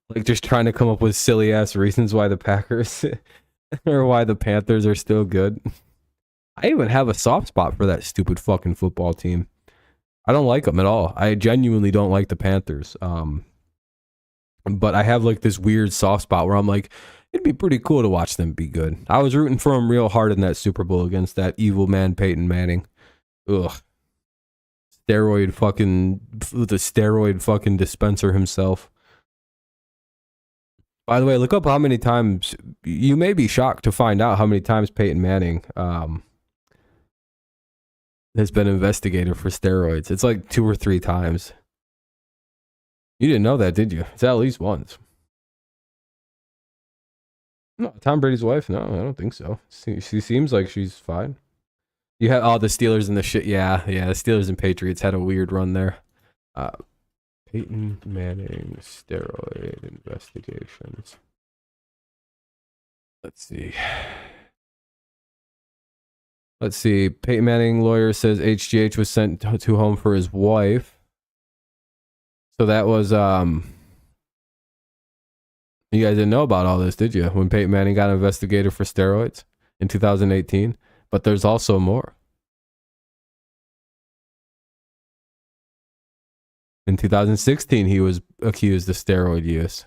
[SPEAKER 1] Like, just trying to come up with silly ass reasons why the Packers or why the Panthers are still good. I even have a soft spot for that stupid fucking football team. I don't like them at all. I genuinely don't like the Panthers. But I have like this weird soft spot where I'm like, it'd be pretty cool to watch them be good. I was rooting for them real hard in that Super Bowl against that evil man, Peyton Manning. Ugh. The steroid fucking dispenser himself. By the way, look up how many times, you may be shocked to find out how many times Peyton Manning has been investigated for steroids. It's like 2 or 3 times. You didn't know that, did you? It's at least once. No, Tom Brady's wife? No, I don't think so. She seems like she's fine. You had all the Steelers and the shit. Yeah, the Steelers and Patriots had a weird run there. Peyton Manning steroid investigations. Let's see. Peyton Manning lawyer says HGH was sent to home for his wife. So that was you guys didn't know about all this, did you? When Peyton Manning got investigated for steroids in 2018, but there's also more. In 2016, he was accused of steroid use.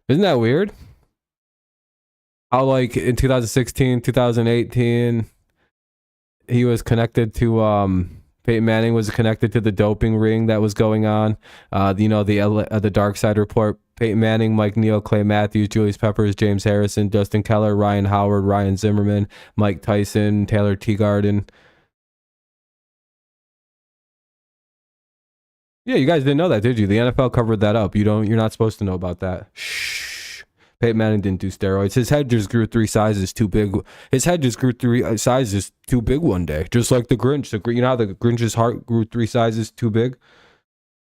[SPEAKER 1] Isn't that weird? How, like, in 2016, 2018, he was connected to, Peyton Manning was connected to the doping ring that was going on. The Dark Side Report, Peyton Manning, Mike Neal, Clay Matthews, Julius Peppers, James Harrison, Justin Keller, Ryan Howard, Ryan Zimmerman, Mike Tyson, Taylor Teagarden. Yeah, you guys didn't know that, did you? The NFL covered that up. You're not supposed to know about that. Shh. Peyton Manning didn't do steroids. His head just grew 3 sizes too big. His head just grew 3 sizes too big one day, just like the Grinch. You know how the Grinch's heart grew 3 sizes too big?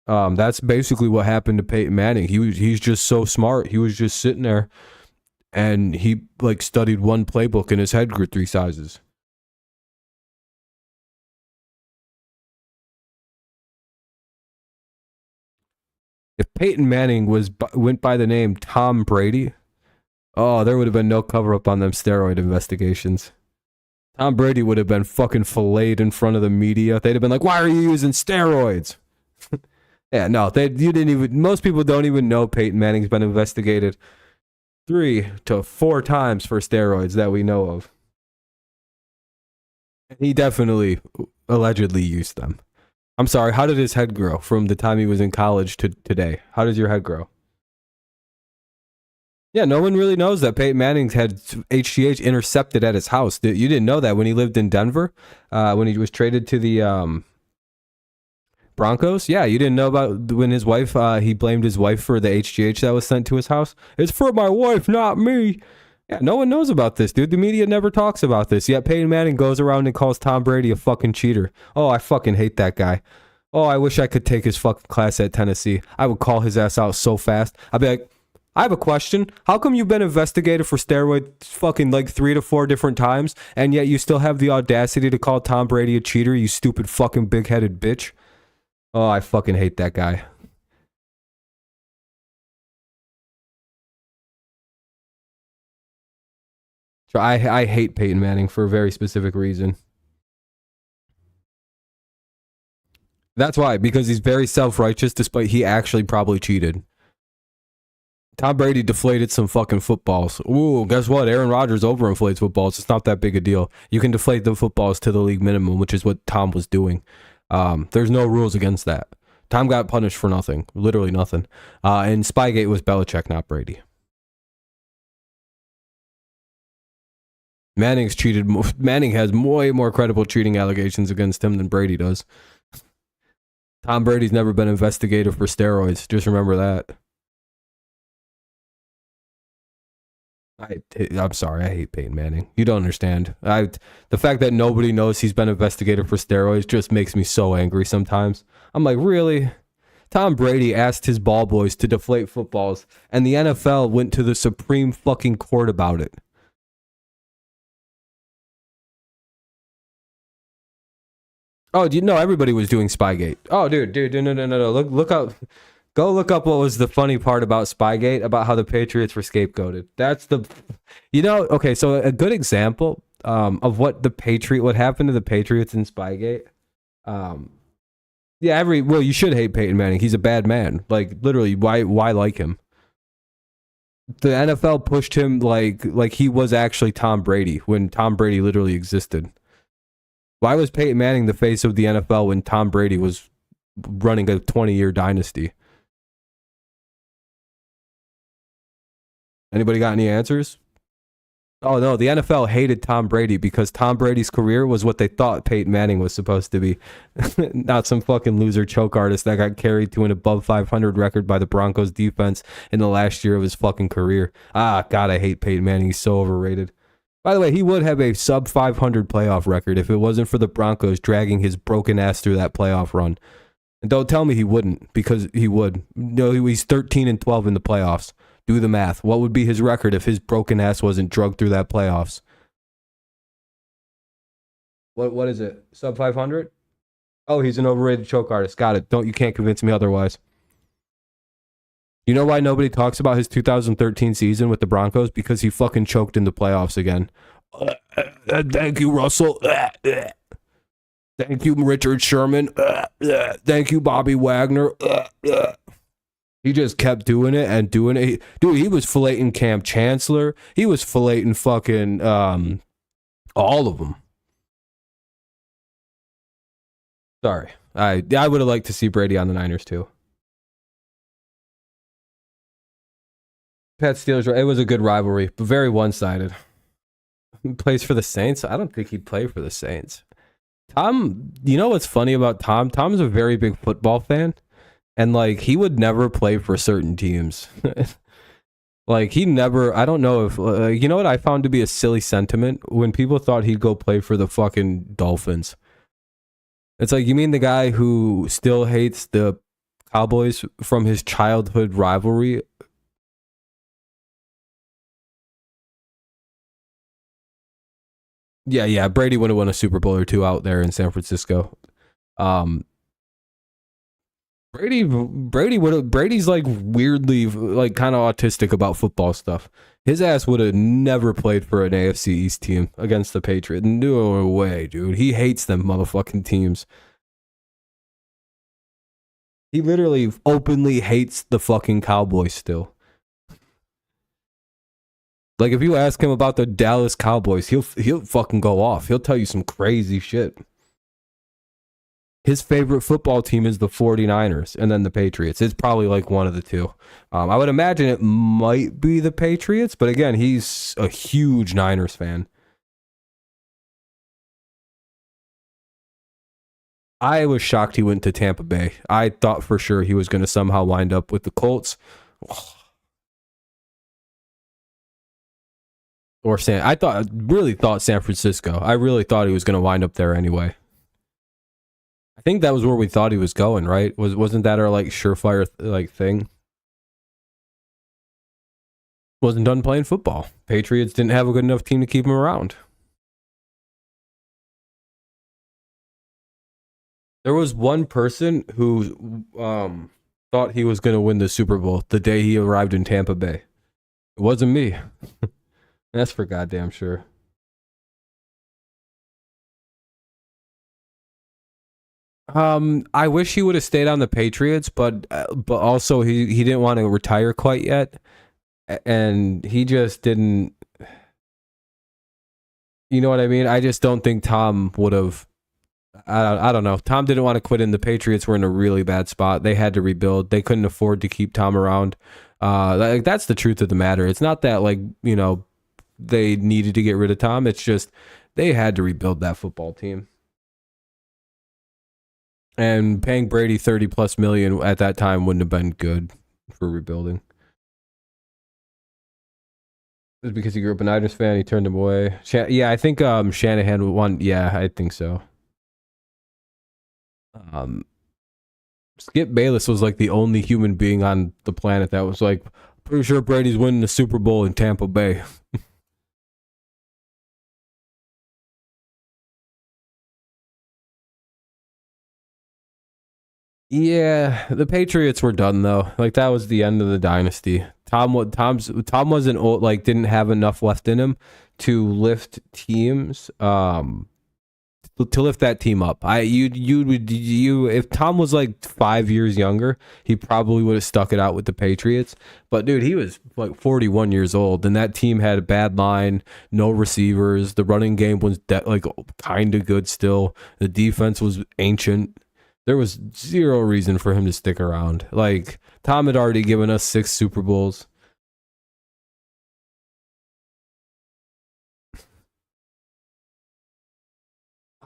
[SPEAKER 1] That's basically what happened to Peyton Manning. He's just so smart. He was just sitting there, and he like studied one playbook, and his head grew 3 sizes. If Peyton Manning went by the name Tom Brady, oh, there would have been no cover up on them steroid investigations. Tom Brady would have been fucking filleted in front of the media. They'd have been like, "Why are you using steroids?" Yeah, no, most people don't even know Peyton Manning's been investigated 3 to 4 times for steroids that we know of. He definitely allegedly used them. I'm sorry, how did his head grow from the time he was in college to today? How did your head grow? Yeah, no one really knows that Peyton Manning had HGH intercepted at his house. You didn't know that when he lived in Denver, when he was traded to the Broncos? Yeah, you didn't know about when his wife, he blamed his wife for the HGH that was sent to his house? It's for my wife, not me. Yeah, no one knows about this, dude. The media never talks about this. Yet Peyton Manning goes around and calls Tom Brady a fucking cheater. Oh, I fucking hate that guy. Oh, I wish I could take his fucking class at Tennessee. I would call his ass out so fast. I'd be like, I have a question. How come you've been investigated for steroids fucking like 3 to 4 different times, and yet you still have the audacity to call Tom Brady a cheater, you stupid fucking big-headed bitch? Oh, I fucking hate that guy. So I hate Peyton Manning for a very specific reason. That's why, because he's very self-righteous, despite he actually probably cheated. Tom Brady deflated some fucking footballs. Ooh, guess what? Aaron Rodgers overinflates footballs. It's not that big a deal. You can deflate the footballs to the league minimum, which is what Tom was doing. There's no rules against that. Tom got punished for nothing. Literally nothing. And Spygate was Belichick, not Brady. Manning's cheated. Manning has way more credible cheating allegations against him than Brady does. Tom Brady's never been investigated for steroids. Just remember that. I'm sorry, I hate Peyton Manning. You don't understand. The fact that nobody knows he's been investigated for steroids just makes me so angry sometimes. I'm like, really? Tom Brady asked his ball boys to deflate footballs, and the NFL went to the Supreme fucking Court about it. Oh, you know, everybody was doing Spygate. Oh, dude, no. Look up. Go look up what was the funny part about Spygate, about how the Patriots were scapegoated. That's the, okay, so a good example of what happened to the Patriots in Spygate. You should hate Peyton Manning. He's a bad man. Like, literally, why like him? The NFL pushed him like he was actually Tom Brady when Tom Brady literally existed. Why was Peyton Manning the face of the NFL when Tom Brady was running a 20-year dynasty? Anybody got any answers? Oh, no, the NFL hated Tom Brady because Tom Brady's career was what they thought Peyton Manning was supposed to be. Not some fucking loser choke artist that got carried to an above 500 record by the Broncos defense in the last year of his fucking career. Ah, God, I hate Peyton Manning. He's so overrated. By the way, he would have a sub 500 playoff record if it wasn't for the Broncos dragging his broken ass through that playoff run. And don't tell me he wouldn't, because he would. No, he's 13-12 in the playoffs. Do the math. What would be his record if his broken ass wasn't drugged through that playoffs? What is it? Sub 500? Oh, he's an overrated choke artist. Got it. You can't convince me otherwise. You know why nobody talks about his 2013 season with the Broncos? Because he fucking choked in the playoffs again. Thank you, Russell. Thank you, Richard Sherman. Thank you, Bobby Wagner. He just kept doing it and doing it. Dude, he was filleting Cam Chancellor. He was filleting fucking all of them. Sorry. I would have liked to see Brady on the Niners too. Pat Steelers, it was a good rivalry, but very one-sided. He plays for the Saints? I don't think he'd play for the Saints. Tom, you know what's funny about Tom? Tom's a very big football fan. And, like, he would never play for certain teams. Like, he never, I don't know if, you know what I found to be a silly sentiment? When people thought he'd go play for the fucking Dolphins. It's like, you mean the guy who still hates the Cowboys from his childhood rivalry? Yeah, Brady would have won a Super Bowl or two out there in San Francisco. Brady's like weirdly like kind of autistic about football stuff. His ass would have never played for an AFC East team against the Patriots. No way, dude. He hates them motherfucking teams. He literally openly hates the fucking Cowboys still. Like, if you ask him about the Dallas Cowboys, he'll fucking go off. He'll tell you some crazy shit. His favorite football team is the 49ers and then the Patriots. It's probably like one of the two. I would imagine it might be the Patriots, but again, he's a huge Niners fan. I was shocked he went to Tampa Bay. I thought for sure he was going to somehow wind up with the Colts. Or really thought San Francisco. I really thought he was going to wind up there anyway. I think that was where we thought he was going, right? Wasn't that our like surefire like thing? Wasn't done playing football. Patriots didn't have a good enough team to keep him around. There was one person who thought he was going to win the Super Bowl the day he arrived in Tampa Bay. It wasn't me. That's for goddamn sure. I wish he would have stayed on the Patriots, but also he didn't want to retire quite yet, and he just didn't. You know what I mean? I just don't think Tom would have. I don't know. Tom didn't want to quit, and the Patriots were in a really bad spot. They had to rebuild. They couldn't afford to keep Tom around. That's the truth of the matter. It's not that like they needed to get rid of Tom. It's just they had to rebuild that football team. And paying Brady $30+ million at that time wouldn't have been good for rebuilding. It was because he grew up a Niners fan. He turned him away. Yeah, I think Shanahan won. Yeah, I think so. Skip Bayless was like the only human being on the planet that was like, pretty sure Brady's winning the Super Bowl in Tampa Bay. Yeah, the Patriots were done though. Like that was the end of the dynasty. Tom wasn't old, like didn't have enough left in him to lift teams. to lift that team up. If Tom was like 5 years younger, he probably would have stuck it out with the Patriots. But dude, he was like 41 years old, and that team had a bad line, no receivers. The running game was like kind of good still. The defense was ancient. There was zero reason for him to stick around. Like, Tom had already given us 6 Super Bowls.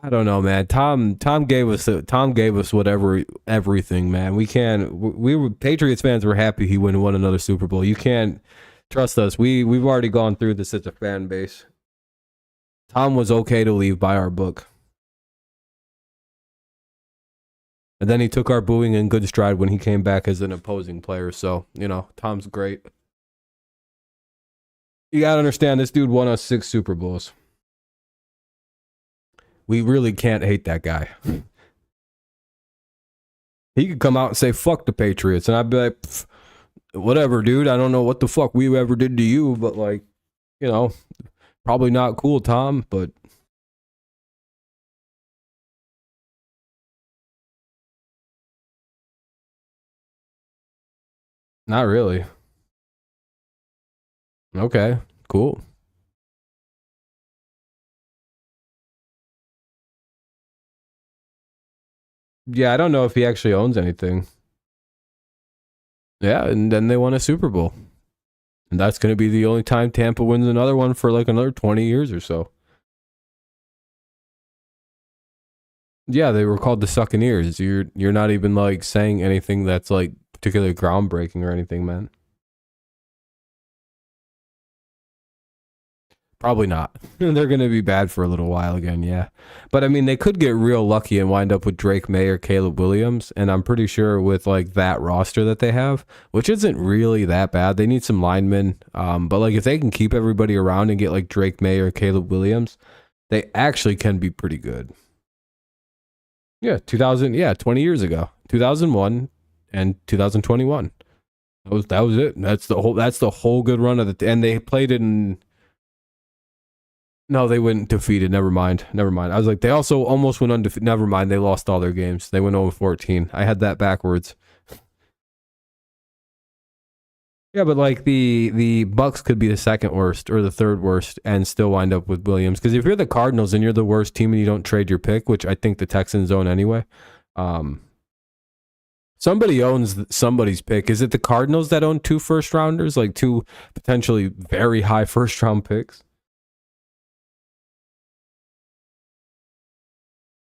[SPEAKER 1] I don't know, man. Tom gave us whatever, everything, man. We were Patriots fans were happy he won another Super Bowl. You can't trust us. We've already gone through this as a fan base. Tom was okay to leave by our book. And then he took our booing in good stride when he came back as an opposing player. So, Tom's great. You got to understand, this dude won us 6 Super Bowls. We really can't hate that guy. He could come out and say, fuck the Patriots. And I'd be like, whatever, dude. I don't know what the fuck we ever did to you. But, like, probably not cool, Tom. But not really. Okay, cool. Yeah, I don't know if he actually owns anything. Yeah, and then they won a Super Bowl. And that's going to be the only time Tampa wins another one for like another 20 years or so. Yeah, they were called the Succaneers. You're not even like saying anything that's like particularly groundbreaking or anything, man. Probably not. They're going to be bad for a little while again, yeah. But I mean, they could get real lucky and wind up with Drake May or Caleb Williams. And I'm pretty sure with like that roster that they have, which isn't really that bad, they need some linemen. But like if they can keep everybody around and get like Drake May or Caleb Williams, they actually can be pretty good. Yeah, 20 years ago, 2001 and 2021. That was it. That's the whole good run of and they played it in. No, they went defeated. Never mind. I was like, they also almost went undefeated. Never mind. They lost all their games. They went over 14. I had that backwards. Yeah, but like the Bucks could be the second worst or the third worst and still wind up with Williams. Because if you're the Cardinals and you're the worst team and you don't trade your pick, which I think the Texans own anyway, somebody owns somebody's pick. Is it the Cardinals that own 2 first rounders, like 2 potentially very high first round picks?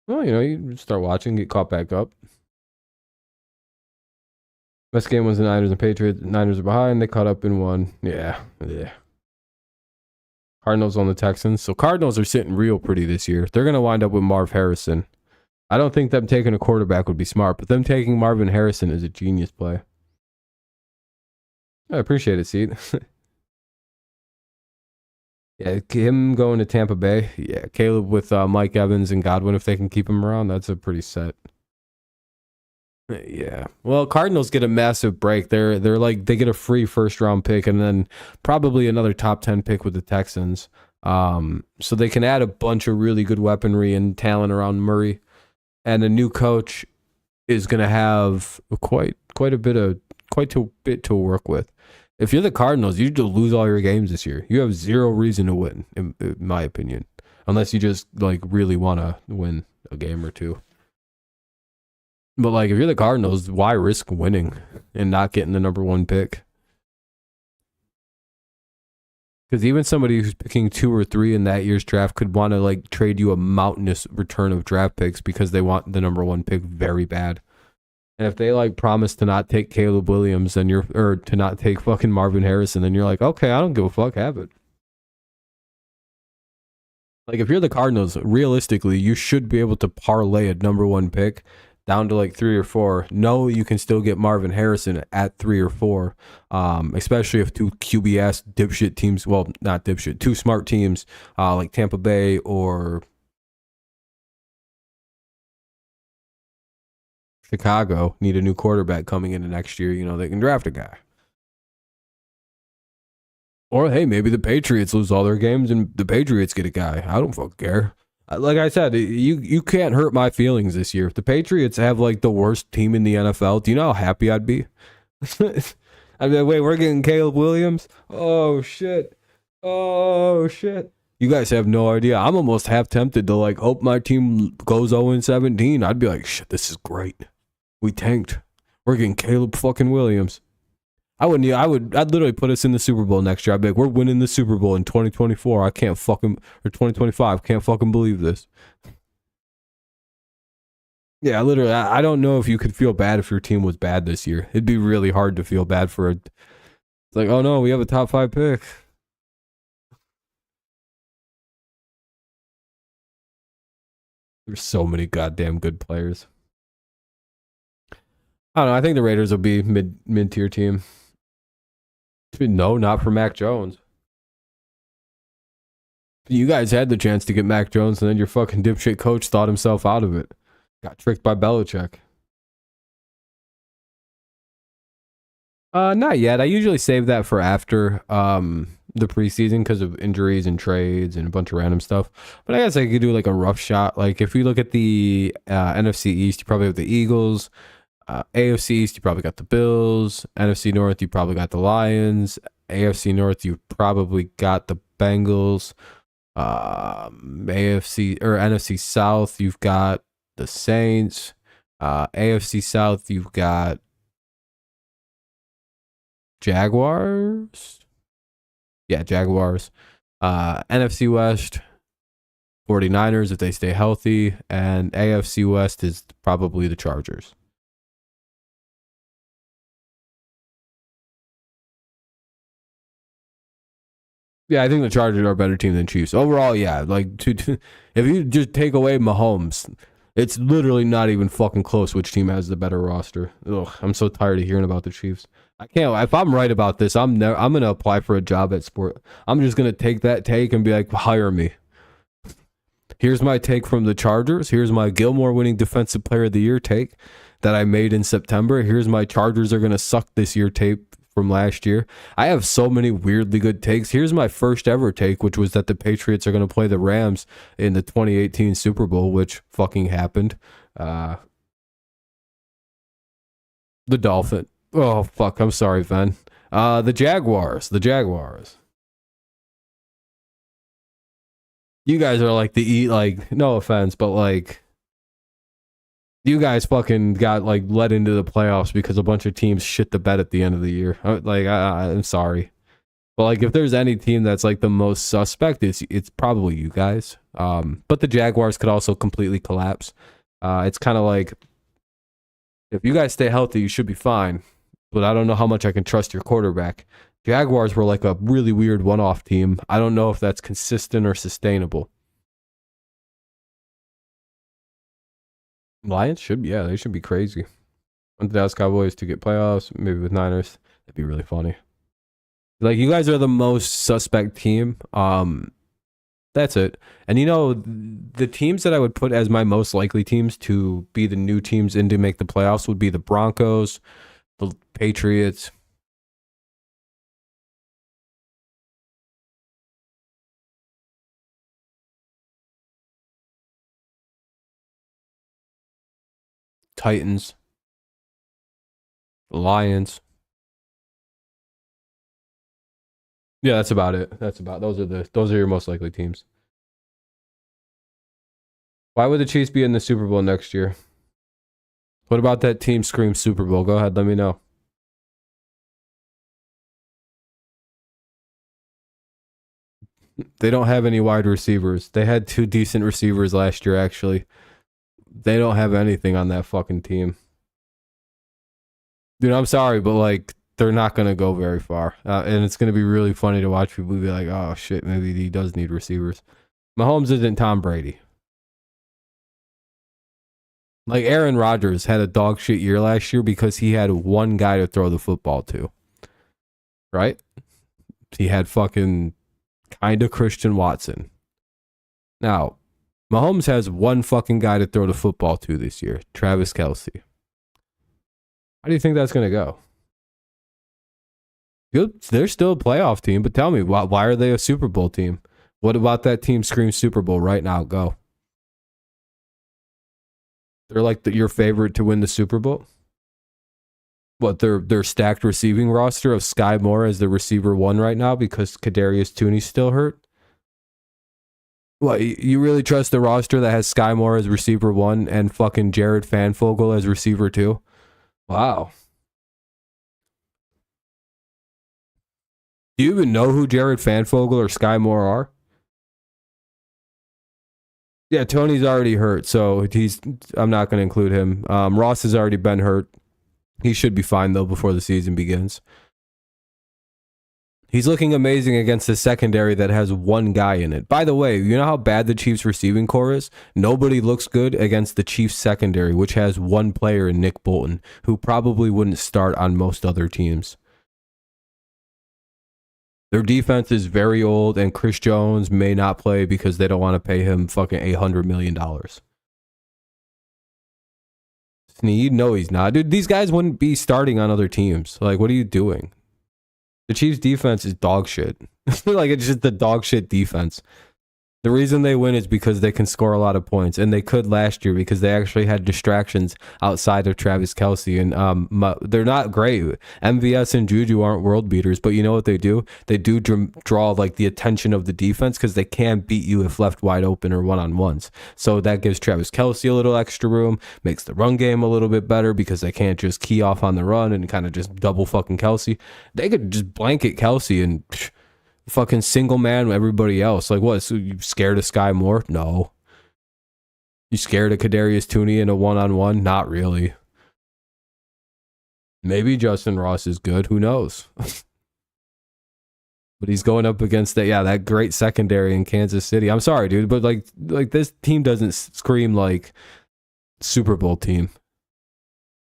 [SPEAKER 1] Well, you start watching, get caught back up. Best game was the Niners and Patriots. Niners are behind. They caught up in 1. Yeah. Cardinals on the Texans. So Cardinals are sitting real pretty this year. They're going to wind up with Marv Harrison. I don't think them taking a quarterback would be smart, but them taking Marvin Harrison is a genius play. I appreciate it, Seat. Yeah, him going to Tampa Bay. Yeah, Caleb with Mike Evans and Godwin, if they can keep him around, that's a pretty set. Yeah. Well, Cardinals get a massive break. They're like they get a free first round pick and then probably another top 10 pick with the Texans. So they can add a bunch of really good weaponry and talent around Murray. And a new coach is going to have quite a bit to work with. If you're the Cardinals, you need to lose all your games this year. You have zero reason to win, in my opinion, unless you just like really want to win a game or two. But like, if you're the Cardinals, why risk winning and not getting the number 1 pick? Because even somebody who's picking 2 or 3 in that year's draft could want to like trade you a mountainous return of draft picks because they want the number 1 pick very bad. And if they like promise to not take Caleb Williams, then or to not take fucking Marvin Harrison, then you're like, okay, I don't give a fuck, have it. Like if you're the Cardinals, realistically, you should be able to parlay a number 1 pick down to like 3 or 4. No, you can still get Marvin Harrison at 3 or 4, especially if 2 QBS dipshit teams, well, not dipshit, 2 smart teams like Tampa Bay or Chicago need a new quarterback coming into next year. They can draft a guy. Or hey, maybe the Patriots lose all their games and the Patriots get a guy. I don't fucking care. Like I said, you can't hurt my feelings this year. If the Patriots have like the worst team in the NFL, do you know how happy I'd be? I'd be like, wait, we're getting Caleb Williams? Oh shit. Oh shit. You guys have no idea. I'm almost half tempted to like hope my team goes 0-17. I'd be like, shit, this is great. We tanked. We're getting Caleb fucking Williams. I'd literally put us in the Super Bowl next year. I'd be like, we're winning the Super Bowl in 2024. I can't fucking, or 2025. Can't fucking believe this. Yeah, literally, I don't know if you could feel bad if your team was bad this year. It'd be really hard to feel bad for it. It's like, oh no, we have a top 5 pick. There's so many goddamn good players. I don't know. I think the Raiders will be mid-tier team. No, not for Mac Jones. You guys had the chance to get Mac Jones, and then your fucking dipshit coach thought himself out of it. Got tricked by Belichick. Not yet. I usually save that for after the preseason because of injuries and trades and a bunch of random stuff. But I guess I could do like a rough shot. Like if we look at the NFC East, you probably have the Eagles. AFC East, you probably got the Bills. NFC North, you probably got the Lions. AFC North, you probably got the Bengals. AFC or NFC South, you've got the Saints. AFC South, you've got Jaguars. Yeah, Jaguars. NFC West, 49ers if they stay healthy. And AFC West is probably the Chargers. Yeah, I think the Chargers are a better team than Chiefs. Overall, yeah. Like, if you just take away Mahomes, it's literally not even fucking close which team has the better roster. Ugh, I'm so tired of hearing about the Chiefs. I can't. If I'm right about this, I'm gonna apply for a job at Sport. I'm just gonna take that take and be like, hire me. Here's my take from the Chargers. Here's my Gilmore winning Defensive Player of the Year take that I made in September. Here's my Chargers are gonna suck this year tape from last year. I have so many weirdly good takes. Here's my first ever take, which was that the Patriots are going to play the Rams in the 2018 Super Bowl, which fucking happened. The Dolphins. Oh, fuck. I'm sorry, Ven. The Jaguars. You guys are like like, no offense, but like, you guys fucking got like led into the playoffs because a bunch of teams shit the bed at the end of the year. Like, I'm sorry, but like if there's any team that's like the most suspect, it's probably you guys. But the Jaguars could also completely collapse. It's kind of like if you guys stay healthy, you should be fine. But I don't know how much I can trust your quarterback. Jaguars were like a really weird one-off team. I don't know if that's consistent or sustainable. Lions should be, yeah, they should be crazy. Want the Dallas Cowboys to get playoffs, maybe with Niners. That'd be really funny. Like, you guys are the most suspect team. That's it. And you know, the teams that I would put as my most likely teams to be the new teams in to make the playoffs would be the Broncos, the Patriots. Titans, the Lions. Yeah, that's about it. Those are your most likely teams. Why would the Chiefs be in the Super Bowl next year? What about that team scream Super Bowl? Go ahead, let me know. They don't have any wide receivers. They had 2 decent receivers last year, actually. They don't have anything on that fucking team. Dude, I'm sorry, but like, they're not going to go very far. And it's going to be really funny to watch people be like, oh shit, maybe he does need receivers. Mahomes isn't Tom Brady. Like, Aaron Rodgers had a dog shit year last year because he had one guy to throw the football to. Right? He had fucking kind of Christian Watson. Now, Mahomes has one fucking guy to throw the football to this year, Travis Kelce. How do you think that's going to go? They're still a playoff team, but tell me, why are they a Super Bowl team? What about that team scream Super Bowl right now? Go. They're like your favorite to win the Super Bowl. What, their stacked receiving roster of Sky Moore as the receiver 1 right now because Kadarius Toney's still hurt? What, you really trust the roster that has Sky Moore as receiver 1 and fucking Jared Fanfogel as receiver 2? Wow. Do you even know who Jared Fanfogel or Sky Moore are? Yeah, Tony's already hurt, so I'm not going to include him. Ross has already been hurt. He should be fine, though, before the season begins. He's looking amazing against a secondary that has one guy in it. By the way, you know how bad the Chiefs receiving core is? Nobody looks good against the Chiefs secondary, which has one player in Nick Bolton, who probably wouldn't start on most other teams. Their defense is very old, and Chris Jones may not play because they don't want to pay him fucking $800 million. Sneed? No, he's not. Dude, these guys wouldn't be starting on other teams. Like, what are you doing? The Chiefs' defense is dog shit. Like, it's just the dog shit defense. The reason they win is because they can score a lot of points, and they could last year because they actually had distractions outside of Travis Kelce, and they're not great. MVS and Juju aren't world beaters, but you know what they do? They do draw like the attention of the defense because they can beat you if left wide open or one-on-ones. So that gives Travis Kelce a little extra room, makes the run game a little bit better because they can't just key off on the run and kind of just double fucking Kelce. They could just blanket Kelce and fucking single man with everybody else. Like, what? So you scared of Sky Moore? No. You scared of Kadarius Toney in a one-on-one? Not really. Maybe Justin Ross is good. Who knows? But he's going up against that great secondary in Kansas City. I'm sorry, dude, but like this team doesn't scream like Super Bowl team.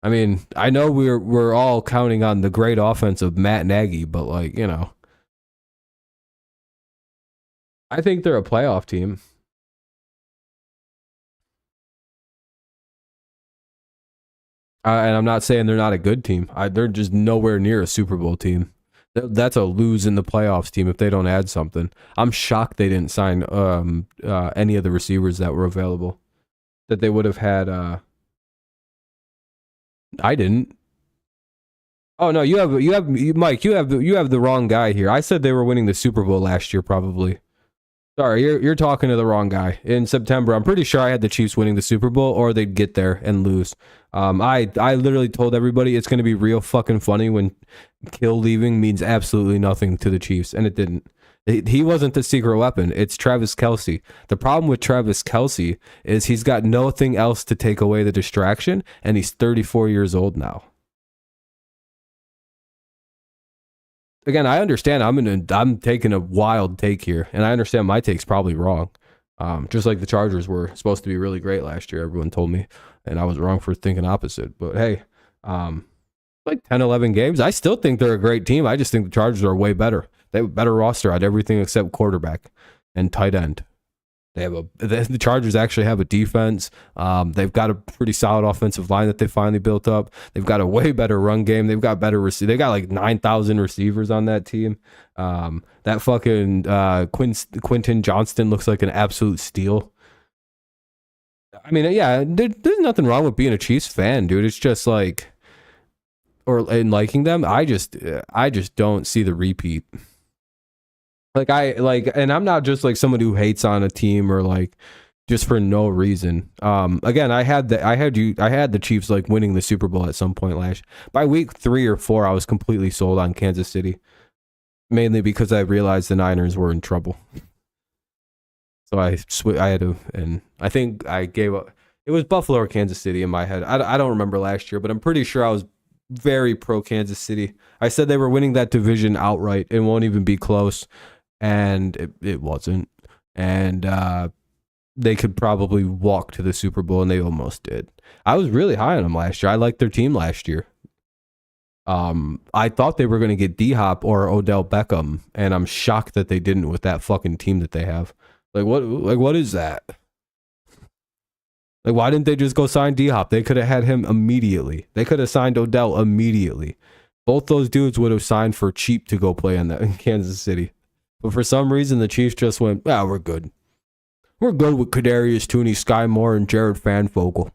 [SPEAKER 1] I mean, I know we're all counting on the great offense of Matt Nagy, but like, you know, I think they're a playoff team. And I'm not saying they're not a good team. They're just nowhere near a Super Bowl team. That's a lose in the playoffs team if they don't add something. I'm shocked they didn't sign any of the receivers that were available. That they would have had. I didn't. Oh no, you have Mike. You have the wrong guy here. I said they were winning the Super Bowl last year, probably. Sorry, you're talking to the wrong guy. In September, I'm pretty sure I had the Chiefs winning the Super Bowl, or they'd get there and lose. I literally told everybody it's going to be real fucking funny when Kill leaving means absolutely nothing to the Chiefs, and it didn't. He wasn't the secret weapon. It's Travis Kelce. The problem with Travis Kelce is he's got nothing else to take away the distraction, and he's 34 years old now. Again, I understand I'm taking a wild take here, and I understand my take's probably wrong. Just like the Chargers were supposed to be really great last year, everyone told me, and I was wrong for thinking opposite. But hey, like 10, 11 games, I still think they're a great team. I just think the Chargers are way better. They have a better roster at everything except quarterback and tight end. The Chargers actually have a defense. They've got a pretty solid offensive line that they finally built up. They've got a way better run game. They've got better receivers. They got like 9,000 receivers on that team. That fucking Quentin Johnston looks like an absolute steal. I mean, yeah, there's nothing wrong with being a Chiefs fan, dude. It's just like, and liking them. I just don't see the repeat. And I'm not just like someone who hates on a team or like just for no reason. Again, I had the Chiefs like winning the Super Bowl at some point last. By week 3 or 4, I was completely sold on Kansas City, mainly because I realized the Niners were in trouble. So I had to, and I think I gave up. It was Buffalo or Kansas City in my head. I don't remember last year, but I'm pretty sure I was very pro Kansas City. I said they were winning that division outright. It won't even be close. And it wasn't. And they could probably walk to the Super Bowl, and they almost did. I was really high on them last year. I liked their team last year. I thought they were going to get D-Hop or Odell Beckham, and I'm shocked that they didn't with that fucking team that they have. What is that? Like, why didn't they just go sign D-Hop? They could have had him immediately. They could have signed Odell immediately. Both those dudes would have signed for cheap to go play in Kansas City. But for some reason, the Chiefs just went, we're good. We're good with Kadarius Toney, Sky Moore, and Jared Fanfogel.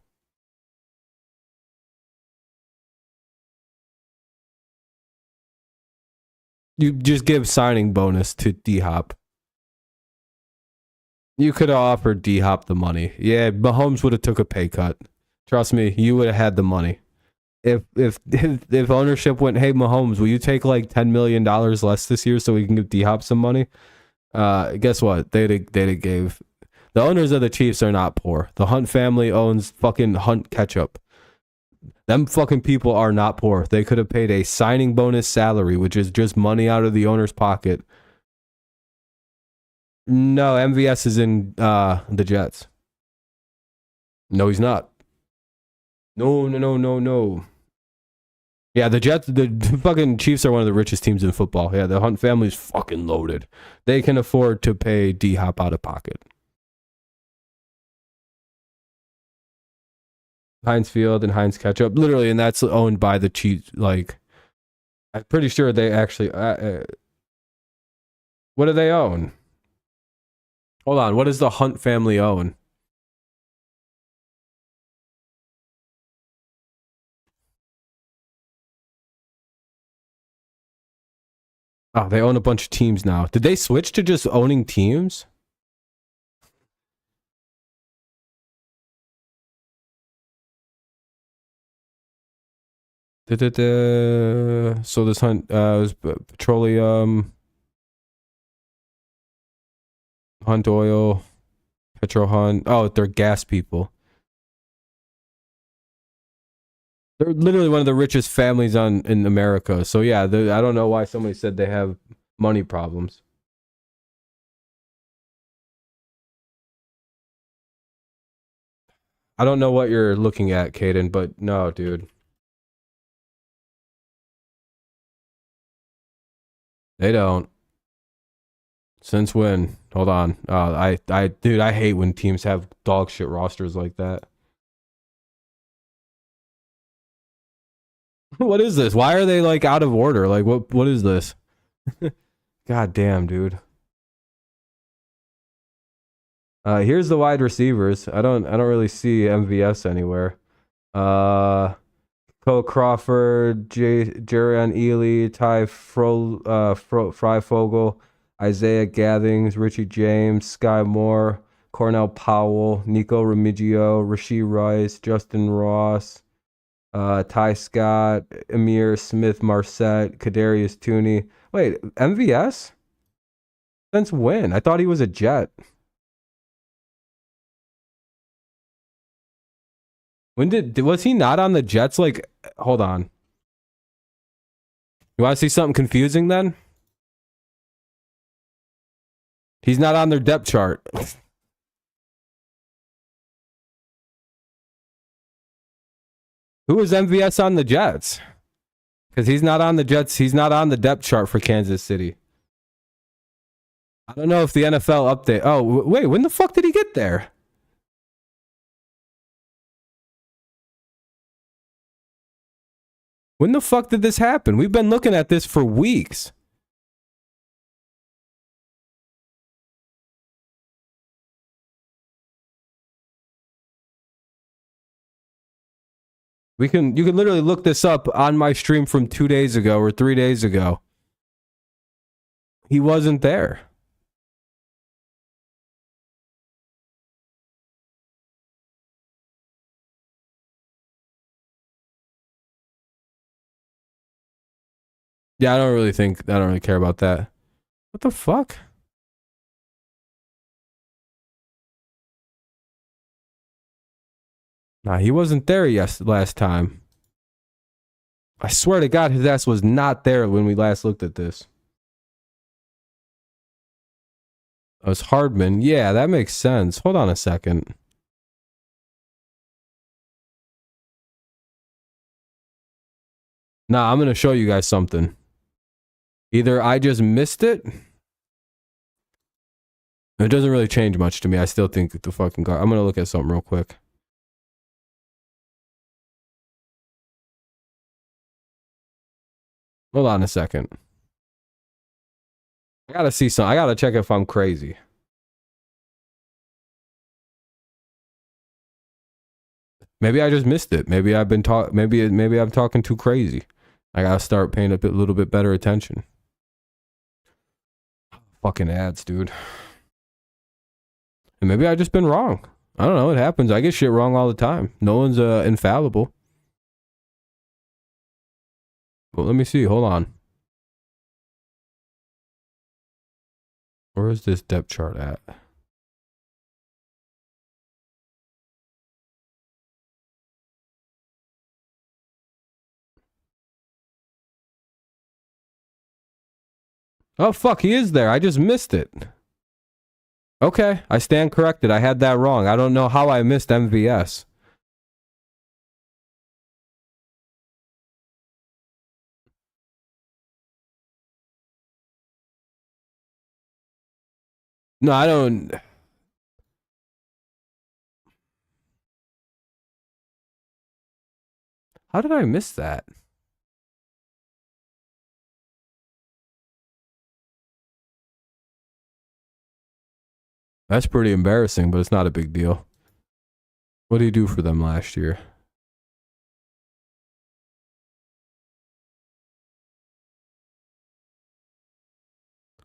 [SPEAKER 1] You just give signing bonus to D-Hop. You could have offered D-Hop the money. Yeah, Mahomes would have took a pay cut. Trust me, you would have had the money. If ownership went, hey Mahomes, will you take like $10 million less this year so we can give D-Hop some money? Guess what? They'd gave. The owners of the Chiefs are not poor. The Hunt family owns fucking Hunt Ketchup. Them fucking people are not poor. They could have paid a signing bonus salary, which is just money out of the owner's pocket. No, MVS is in the Jets. No, he's not. No. Yeah, the fucking Chiefs are one of the richest teams in football. Yeah, the Hunt family's fucking loaded. They can afford to pay D-Hop out of pocket. Heinz Field and Heinz Ketchup, literally, and that's owned by the Chiefs. Like, I'm pretty sure they actually. What do they own? Hold on, what does the Hunt family own? Oh, they own a bunch of teams now. Did they switch to just owning teams? So this Hunt was petroleum, Hunt Oil, Petro Hunt. Oh, they're gas people. They're literally one of the richest families in America. So yeah, I don't know why somebody said they have money problems. I don't know what you're looking at, Caden, but no, dude. They don't. Since when? Hold on. Dude, I hate when teams have dog shit rosters like that. What is this? Why are they like out of order? Like what is this? God damn, dude. Here's the wide receivers. I don't really see MVS anywhere. Cole Crawford, Jerian Ely, Ty Freifogel, Isaiah Gathings, Richie James, Sky Moore, Cornell Powell, Nico Remigio, Rashee Rice, Justin Ross, Ty Scott, Amir Smith Marset, Kadarius Tooney. Wait, MVS? Since when? I thought he was a Jet. When was he not on the Jets? Like, hold on. You want to see something confusing then? He's not on their depth chart. Who is MVS on the Jets? Because he's not on the Jets. He's not on the depth chart for Kansas City. I don't know if the NFL update. Oh, wait. When the fuck did he get there? When the fuck did this happen? We've been looking at this for weeks. You can literally look this up on my stream from 2 days ago or 3 days ago. He wasn't there. Yeah, I don't really care about that. What the fuck? Nah, he wasn't there last time. I swear to God, his ass was not there when we last looked at this. It was Hardman. Yeah, that makes sense. Hold on a second. Nah, I'm going to show you guys something. Either I just missed it. It doesn't really change much to me. I still think the fucking guard. I'm going to look at something real quick. Hold on a second. I got to see something. I got to check if I'm crazy. Maybe I just missed it. Maybe I've been maybe I'm talking too crazy. I got to start paying a little bit better attention. Fucking ads, dude. And maybe I just been wrong. I don't know. It happens. I get shit wrong all the time. No one's infallible. Well, let me see. Hold on. Where is this depth chart at? Oh, fuck. He is there. I just missed it. Okay. I stand corrected. I had that wrong. I don't know how I missed MVS. No, I don't. How did I miss that? That's pretty embarrassing, but it's not a big deal. What did he do for them last year?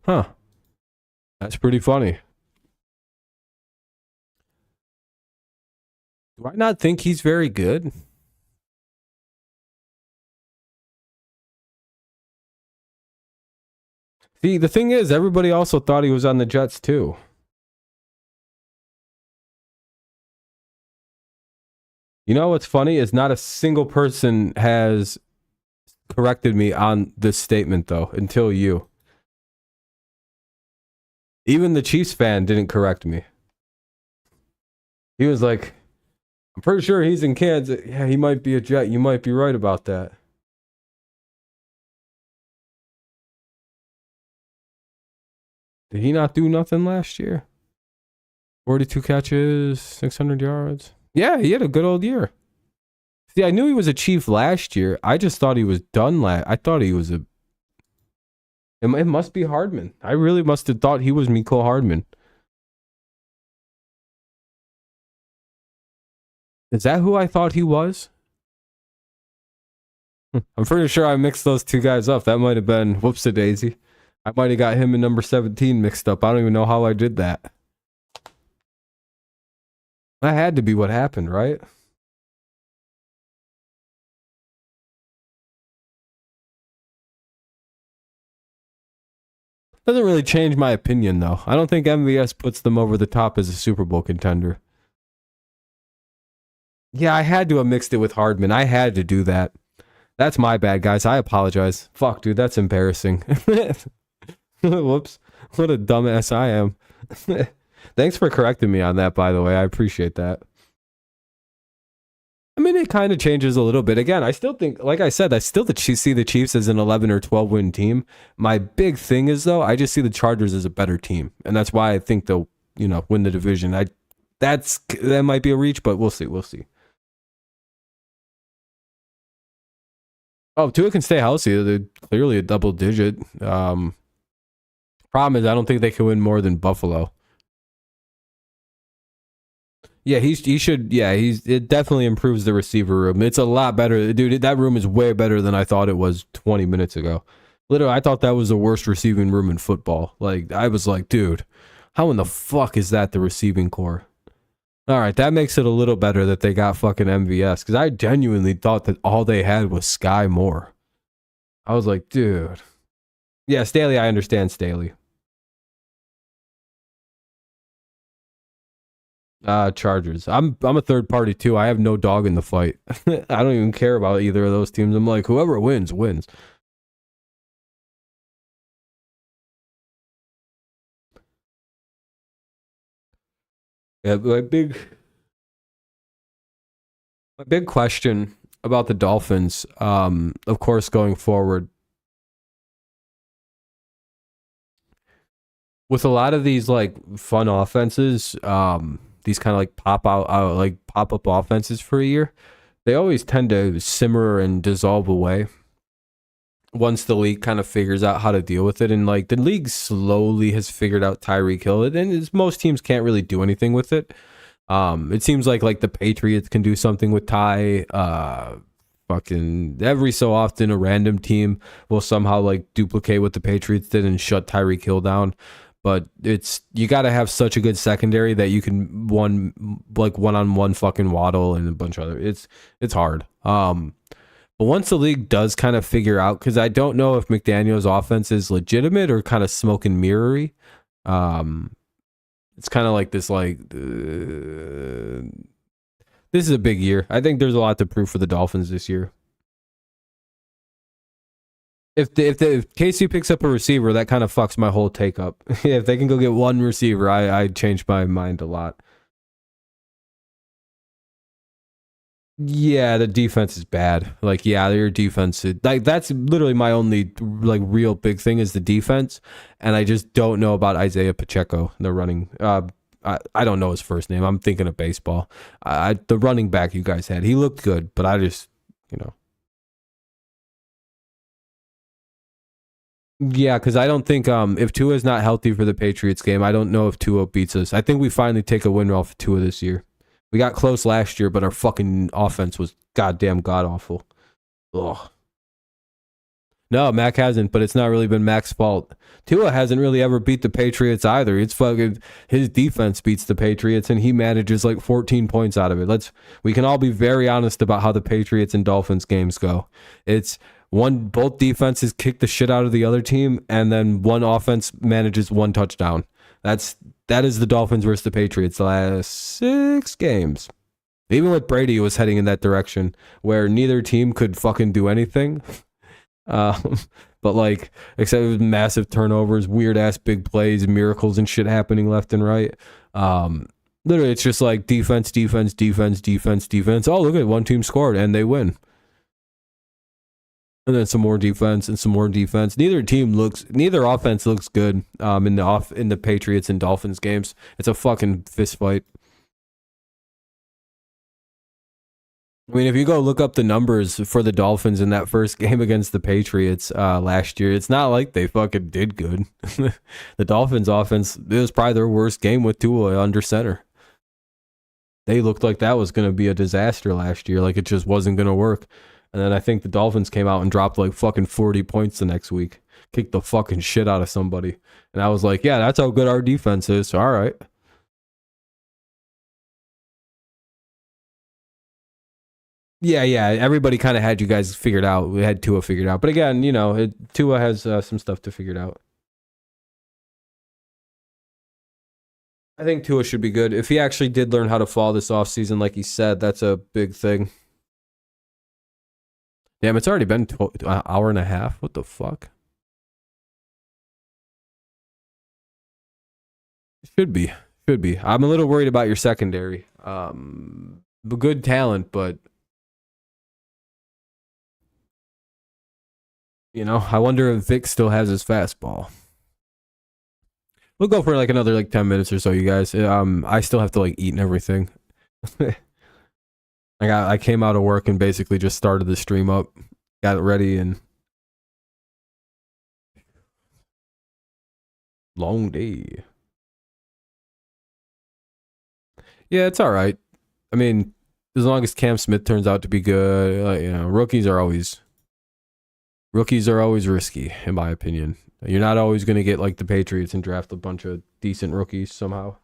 [SPEAKER 1] Huh. That's pretty funny. Do I not think he's very good? See, the thing is, everybody also thought he was on the Jets too. You know what's funny is not a single person has corrected me on this statement though, until you. Even the Chiefs fan didn't correct me. He was like, I'm pretty sure he's in Kansas. Yeah, he might be a Jet. You might be right about that. Did he not do nothing last year? 42 catches, 600 yards. Yeah, he had a good old year. See, I knew he was a Chief last year. I just thought he was done I thought he was a... It must be Hardman. I really must have thought he was Mecole Hardman. Is that who I thought he was? I'm pretty sure I mixed those two guys up. That might have been whoops-a-daisy. I might have got him and number 17 mixed up. I don't even know how I did that. That had to be what happened, right? Doesn't really change my opinion, though. I don't think MVS puts them over the top as a Super Bowl contender. Yeah, I had to have mixed it with Hardman. I had to do that. That's my bad, guys. I apologize. Fuck, dude, that's embarrassing. Whoops. What a dumbass I am. Thanks for correcting me on that, by the way. I appreciate that. I mean, it kind of changes a little bit. Again, I still think, like I said, I still see the Chiefs as an 11 or 12 win team. My big thing is, though, I just see the Chargers as a better team. And that's why I think they'll, win the division. That might be a reach, but we'll see. We'll see. Oh, Tua can stay healthy. They're clearly a double digit. Problem is, I don't think they can win more than Buffalo. Yeah, he should. Yeah, it definitely improves the receiver room. It's a lot better, dude. That room is way better than I thought it was 20 minutes ago. Literally, I thought that was the worst receiving room in football. Like, I was like, dude, how in the fuck is that the receiving core? All right, that makes it a little better that they got fucking MVS, because I genuinely thought that all they had was Sky Moore. I was like, dude. Yeah, Staley, I understand Staley. Chargers. I'm a third party too. I have no dog in the fight. I don't even care about either of those teams. I'm like, whoever wins, wins. Yeah, my big question about the Dolphins, of course, going forward, with a lot of these like fun offenses, these kind of like pop up offenses for a year, they always tend to simmer and dissolve away once the league kind of figures out how to deal with it. And like the league slowly has figured out Tyreek Hill, and most teams can't really do anything with it. It seems like the Patriots can do something with Ty. Fucking every so often a random team will somehow like duplicate what the Patriots did and shut Tyreek Hill down. but you got to have such a good secondary that you can one-on-one fucking Waddle and a bunch of other. It's hard. But once the league does kind of figure out, because I don't know if McDaniel's offense is legitimate or kind of smoke and mirrory. It's kind of like this, this is a big year. I think there's a lot to prove for the Dolphins this year. If KC picks up a receiver, that kind of fucks my whole take up. If they can go get one receiver, I change my mind a lot. Yeah, the defense is bad. Like, yeah, your defense is, like, that's literally my only like real big thing is the defense, and I just don't know about Isaiah Pacheco, the running. I don't know his first name. I'm thinking of baseball. The running back you guys had, he looked good, but I just, you know. Yeah, because I don't think if Tua's not healthy for the Patriots game, I don't know if Tua beats us. I think we finally take a win off Tua this year. We got close last year, but our fucking offense was goddamn god awful. Ugh. No, Mac hasn't, but it's not really been Mac's fault. Tua hasn't really ever beat the Patriots either. It's fucking his defense beats the Patriots, and he manages like 14 points out of it. We can all be very honest about how the Patriots and Dolphins games go. It's both defenses kick the shit out of the other team, and then one offense manages one touchdown. That is the Dolphins versus the Patriots the last 6 games. Even with Brady, it was heading in that direction where neither team could fucking do anything. But like, except it was massive turnovers, weird ass big plays, miracles and shit happening left and right. Literally, it's just like defense. Oh, look at one team scored and they win. And then some more defense and some more defense. Neither offense looks good in the Patriots and Dolphins games. It's a fucking fist fight. I mean, if you go look up the numbers for the Dolphins in that first game against the Patriots last year, it's not like they fucking did good. The Dolphins offense, it was probably their worst game with Tua under center. They looked like that was going to be a disaster last year, like it just wasn't going to work. And then I think the Dolphins came out and dropped like fucking 40 points the next week. Kicked the fucking shit out of somebody. And I was like, yeah, that's how good our defense is. All right. Yeah. Everybody kind of had you guys figured out. We had Tua figured out. But again, Tua has some stuff to figure out. I think Tua should be good. If he actually did learn how to fall this offseason, like he said, that's a big thing. Damn, it's already been an hour and a half. What the fuck? Should be. I'm a little worried about your secondary. Good talent, but I wonder if Vic still has his fastball. We'll go for like another like 10 minutes or so, you guys. I still have to like eat and everything. I came out of work and basically just started the stream up, got it ready, and long day. Yeah, it's all right. I mean, as long as Cam Smith turns out to be good, rookies are always risky, in my opinion. You're not always going to get like the Patriots and draft a bunch of decent rookies somehow.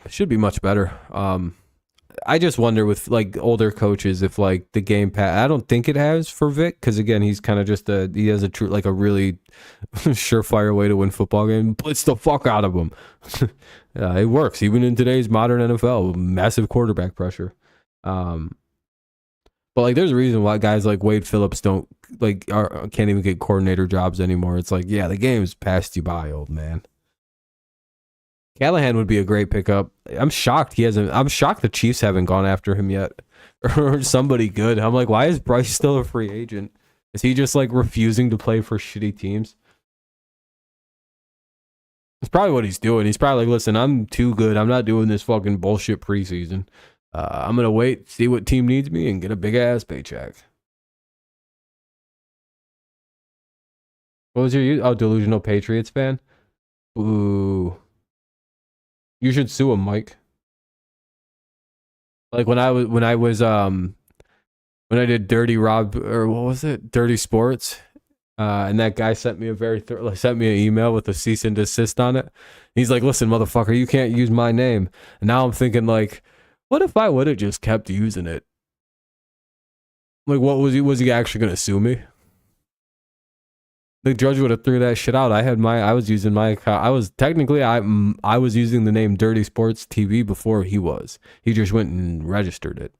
[SPEAKER 1] Should be much better. I just wonder with like older coaches if like the game pass. I don't think it has for Vic because again he's kind of just he has a really surefire way to win football game. Blitz the fuck out of them. It works even in today's modern NFL. Massive quarterback pressure. But like there's a reason why guys like Wade Phillips can't even get coordinator jobs anymore. It's like the game's passed you by, old man. Callahan would be a great pickup. I'm shocked I'm shocked the Chiefs haven't gone after him yet. Or somebody good. I'm like, why is Bryce still a free agent? Is he just like refusing to play for shitty teams? That's probably what he's doing. He's probably like, listen, I'm too good. I'm not doing this fucking bullshit preseason. I'm going to wait, see what team needs me, and get a big ass paycheck. What was your delusional Patriots fan? Ooh. You should sue him, Mike. Like when I did Dirty Rob, or what was it? Dirty Sports. And that guy sent me sent me an email with a cease and desist on it. He's like, "Listen, motherfucker, you can't use my name." And now I'm thinking, like, what if I would have just kept using it? Like, what was he actually gonna sue me? The judge would have threw that shit out. I was using my account. I was using the name Dirty Sports TV before he was. He just went and registered it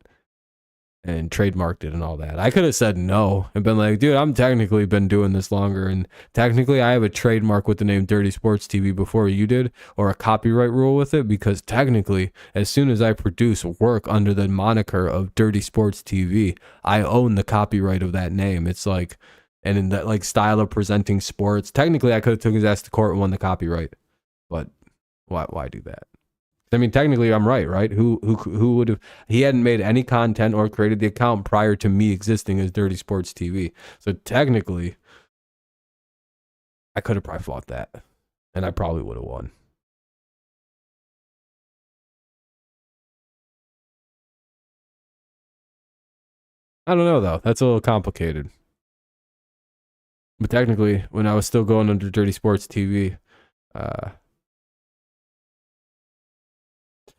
[SPEAKER 1] and trademarked it and all that. I could have said no and been like, dude, I'm technically been doing this longer, and technically I have a trademark with the name Dirty Sports TV before you did, or a copyright rule with it, because technically as soon as I produce work under the moniker of Dirty Sports TV, I own the copyright of that name. It's like, and in that like style of presenting sports, technically I could have took his ass to court and won the copyright, but why do that? I mean, technically, I'm right? Who would have? He hadn't made any content or created the account prior to me existing as Dirty Sports TV. So technically, I could have probably fought that, and I probably would have won. I don't know though. That's a little complicated. But technically, when I was still going under Dirty Sports TV,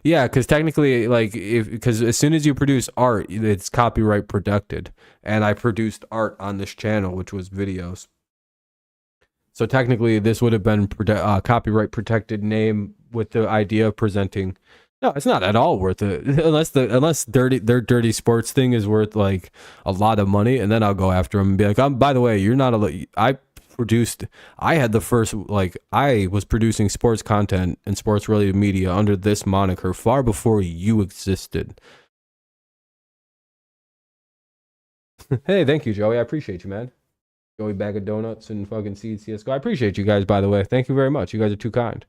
[SPEAKER 1] yeah, because technically, like, because as soon as you produce art, it's copyright protected, and I produced art on this channel, which was videos. So technically, this would have been copyright protected name with the idea of presenting. No, it's not at all worth it unless their Dirty Sports thing is worth like a lot of money, and then I'll go after them and be like, by the way, you're not I had the first, like, I was producing sports content and sports related media under this moniker far before you existed. Hey, thank you, Joey. I appreciate you, man. Joey Bag of Donuts and fucking Seed CSGO. I appreciate you guys, by the way. Thank you very much. You guys are too kind.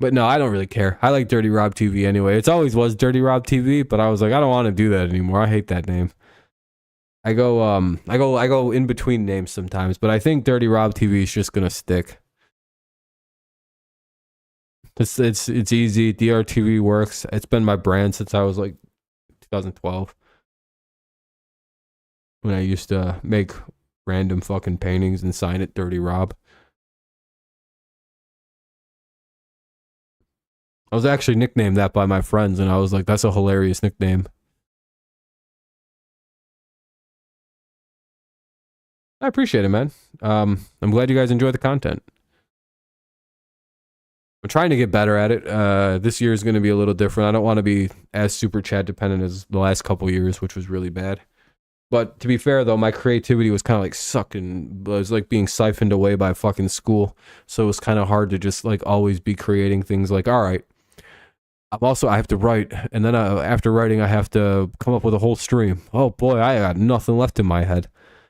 [SPEAKER 1] But no, I don't really care. I like Dirty Rob TV anyway. It's always was Dirty Rob TV, but I was like, I don't want to do that anymore. I hate that name. I go in between names sometimes, but I think Dirty Rob TV is just gonna stick. It's easy. DRTV works. It's been my brand since I was like 2012, when I used to make random fucking paintings and sign it Dirty Rob. I was actually nicknamed that by my friends, and I was like, that's a hilarious nickname. I appreciate it, man. I'm glad you guys enjoy the content. I'm trying to get better at it. This year is going to be a little different. I don't want to be as super chat dependent as the last couple years, which was really bad. But to be fair, though, my creativity was kind of like sucking. It was like being siphoned away by fucking school. So it was kind of hard to just like always be creating things like, all right, I have to write. And then after writing, I have to come up with a whole stream. Oh boy, I got nothing left in my head.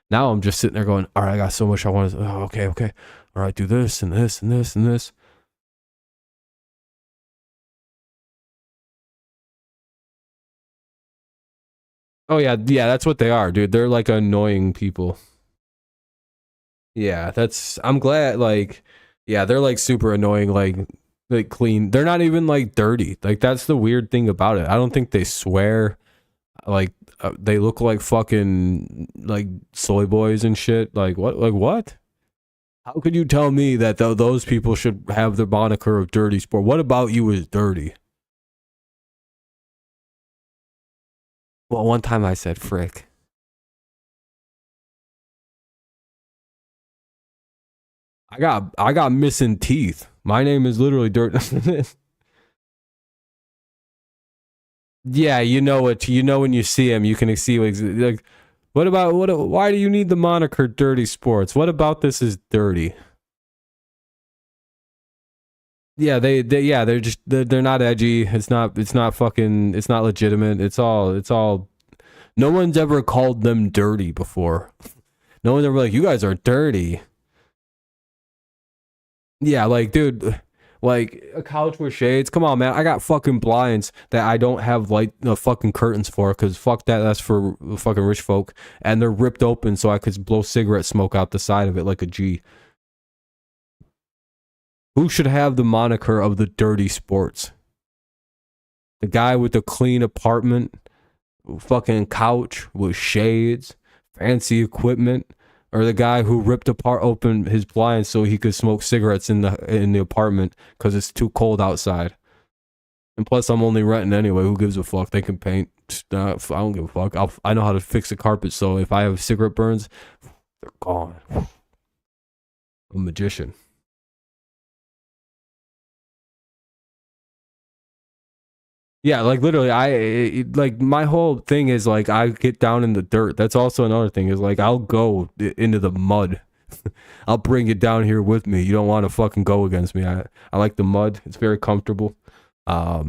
[SPEAKER 1] Now I'm just sitting there going, all right, I got so much I want to, oh, okay. All right, do this and this and this and this. Oh yeah, that's what they are, dude. They're like annoying people. Yeah, I'm glad, like, yeah, they're like super annoying, like clean. They're not even like dirty. Like, that's the weird thing about it. I don't think they swear. Like, they look like fucking like soy boys and shit. Like what? How could you tell me that those people should have the moniker of Dirty Sport? What about you is dirty? Well, one time I said frick. I got missing teeth. My name is literally Dirt. Yeah, you know it. You know when you see him, you can see like. What about what? Why do you need the moniker Dirty Sports? What about this is dirty? Yeah, they're not edgy. It's not fucking, it's not legitimate. It's all. No one's ever called them dirty before. No one's ever like, you guys are dirty. Yeah, like, dude, like a couch with shades. Come on, man. I got fucking blinds that I don't have light fucking curtains for, because fuck that. That's for fucking rich folk. And they're ripped open so I could blow cigarette smoke out the side of it like a G. Who should have the moniker of the Dirty Sports? The guy with the clean apartment, fucking couch with shades, fancy equipment, Or the guy who ripped apart open his blinds so he could smoke cigarettes in the apartment because it's too cold outside. And plus, I'm only renting anyway. Who gives a fuck? They can paint. I don't give a fuck. I know how to fix the carpet, so if I have cigarette burns, they're gone. I'm a magician. Yeah, like literally, like my whole thing is like I get down in the dirt. That's also another thing is like I'll go into the mud. I'll bring it down here with me. You don't want to fucking go against me. I like the mud. It's very comfortable. I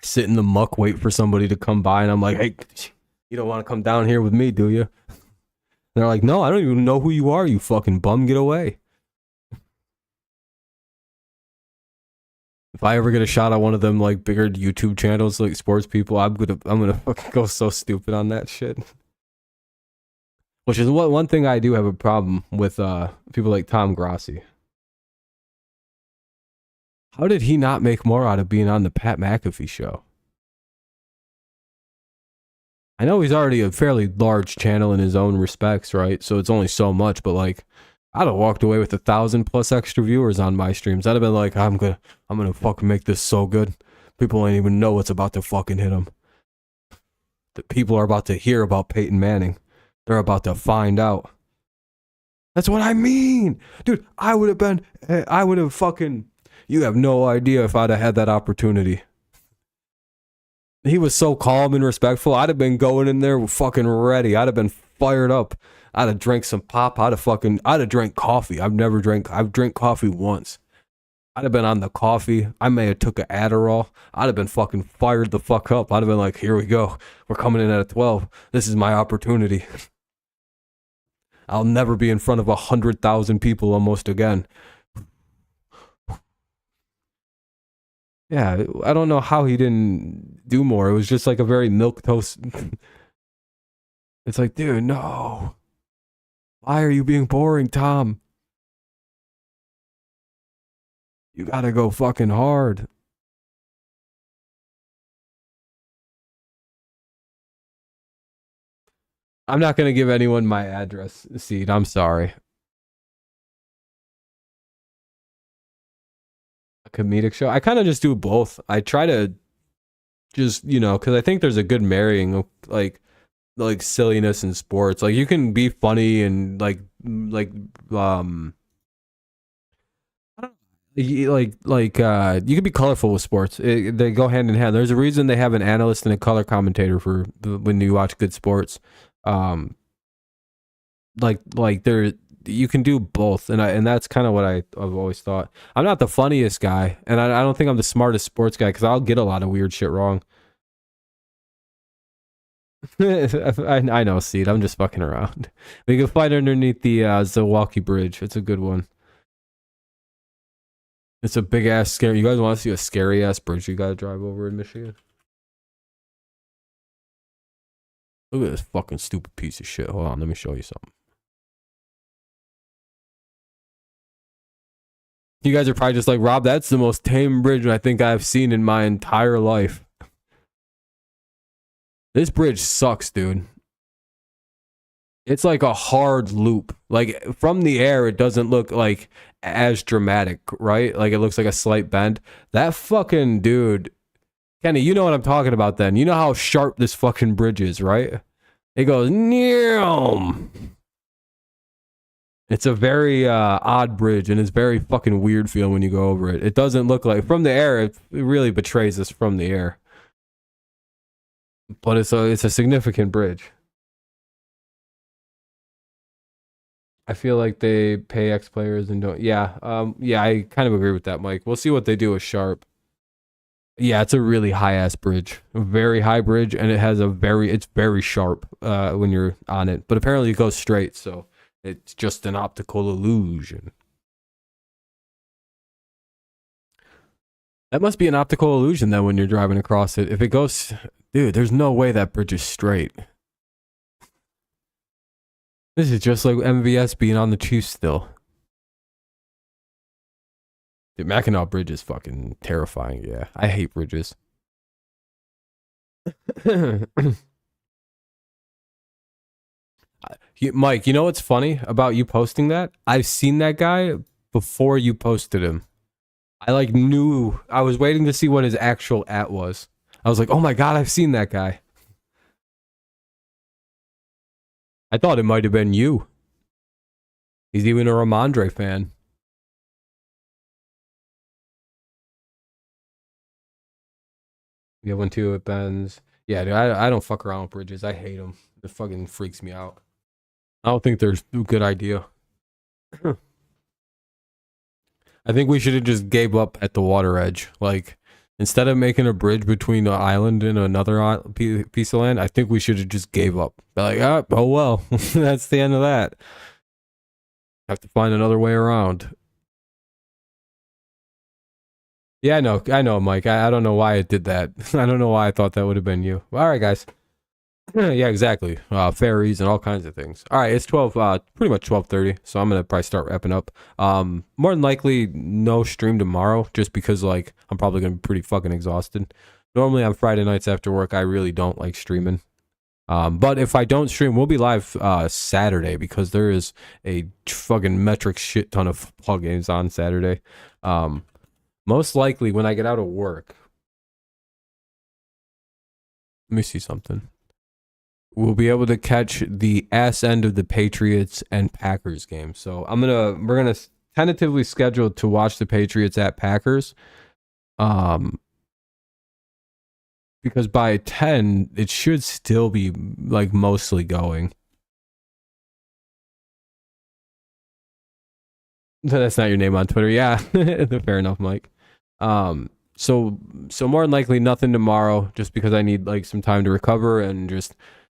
[SPEAKER 1] sit in the muck, wait for somebody to come by, and I'm like, hey, you don't want to come down here with me, do you? And they're like, no, I don't even know who you are, you fucking bum. Get away. If I ever get a shot at one of them like bigger YouTube channels like sports people, I'm gonna fucking go so stupid on that shit. Which is one thing I do have a problem with people like Tom Grossi. How did he not make more out of being on the Pat McAfee show? I know he's already a fairly large channel in his own respects, right? So it's only so much, but like I'd have walked away with 1,000+ extra viewers on my streams. I'd have been like, I'm gonna fucking make this so good. People ain't even know what's about to fucking hit them. The people are about to hear about Peyton Manning. They're about to find out. That's what I mean. Dude, I would have fucking, you have no idea if I'd have had that opportunity. He was so calm and respectful. I'd have been going in there fucking ready. I'd have been fired up. I'd have drank some pop. I'd have drank coffee. I've drank coffee once. I'd have been on the coffee. I may have took an Adderall. I'd have been fucking fired the fuck up. I'd have been like, here we go. We're coming in at 12. This is my opportunity. I'll never be in front of 100,000 people almost again. Yeah, I don't know how he didn't do more. It was just like a very milquetoast. It's like, dude, no. Why are you being boring, Tom? You gotta go fucking hard. I'm not gonna give anyone my address, Seed. I'm sorry. A comedic show? I kind of just do both. I try to just, you know, because I think there's a good marrying of like silliness and sports. Like you can be funny and you can be colorful with sports. They go hand in hand. There's a reason they have an analyst and a color commentator for when you watch good sports. You can do both, and that's kind of what I've always thought. I'm not the funniest guy, and I don't think I'm the smartest sports guy because I'll get a lot of weird shit wrong. I know, Seed. I'm just fucking around. We can fight underneath the Zilwaukee Bridge. It's a good one. It's a big ass scary. You guys want to see a scary ass bridge you gotta drive over in Michigan? Look at this fucking stupid piece of shit. Hold on, let me show you something. You guys are probably just like, Rob, that's the most tame bridge I think I've seen in my entire life. This bridge sucks, dude. It's like a hard loop. Like from the air, it doesn't look like as dramatic, right? Like it looks like a slight bend. That fucking dude, Kenny, you know what I'm talking about then. You know how sharp this fucking bridge is, right? It goes, Neom. It's a very odd bridge, and it's very fucking weird feeling when you go over it. It doesn't look like, from the air, it really betrays us from the air. But it's a significant bridge. I feel like they pay ex-players and don't. Yeah, I kind of agree with that, Mike. We'll see what they do with Sharp. Yeah, it's a really high-ass bridge. A very high bridge, and it's very sharp when you're on it. But apparently it goes straight, so it's just an optical illusion. That must be an optical illusion, then, when you're driving across it. If it goes... Dude, there's no way that bridge is straight. This is just like MVS being on the Chiefs still. Dude, Mackinac Bridge is fucking terrifying, yeah. I hate bridges. Mike, you know what's funny about you posting that? I've seen that guy before you posted him. I like knew, I was waiting to see what his actual @ was. I was like, oh my God, I've seen that guy. I thought it might have been you. He's even a Ramondre fan. You have one too at Ben's. Yeah, dude, I don't fuck around with bridges. I hate them. It fucking freaks me out. I don't think they're a good idea. I think we should have just gave up at the water edge. Like, instead of making a bridge between an island and another piece of land, I think we should have just gave up. Like, oh well, that's the end of that. Have to find another way around. Yeah, I know, Mike. I don't know why it did that. I don't know why I thought that would have been you. All right, guys. Yeah, exactly. Fairies and all kinds of things. All right, it's 12, pretty much 12:30, so I'm gonna probably start wrapping up. More than likely, no stream tomorrow, just because like I'm probably gonna be pretty fucking exhausted. Normally on Friday nights after work, I really don't like streaming. But if I don't stream, we'll be live Saturday because there is a fucking metric shit ton of football games on Saturday. Most likely when I get out of work. Let me see something. We'll be able to catch the ass end of the Patriots and Packers game. So we're gonna tentatively schedule to watch the Patriots at Packers. Because by 10, it should still be like mostly going. That's not your name on Twitter. Yeah, fair enough, Mike. So more than likely nothing tomorrow, just because I need like some time to recover and just.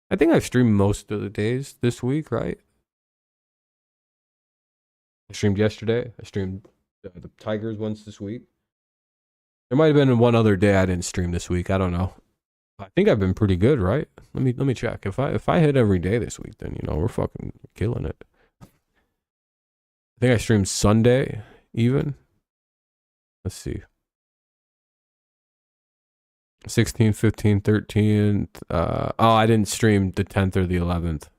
[SPEAKER 1] I think I've streamed most of the days this week, right? I streamed yesterday. I streamed the Tigers once this week. There might have been one other day I didn't stream this week. I don't know. I think I've been pretty good, right? Let me check. If I hit every day this week, then we're fucking killing it. I think I streamed Sunday even. Let's see. 16th, 15th, 13th. I didn't stream the 10th or the 11th.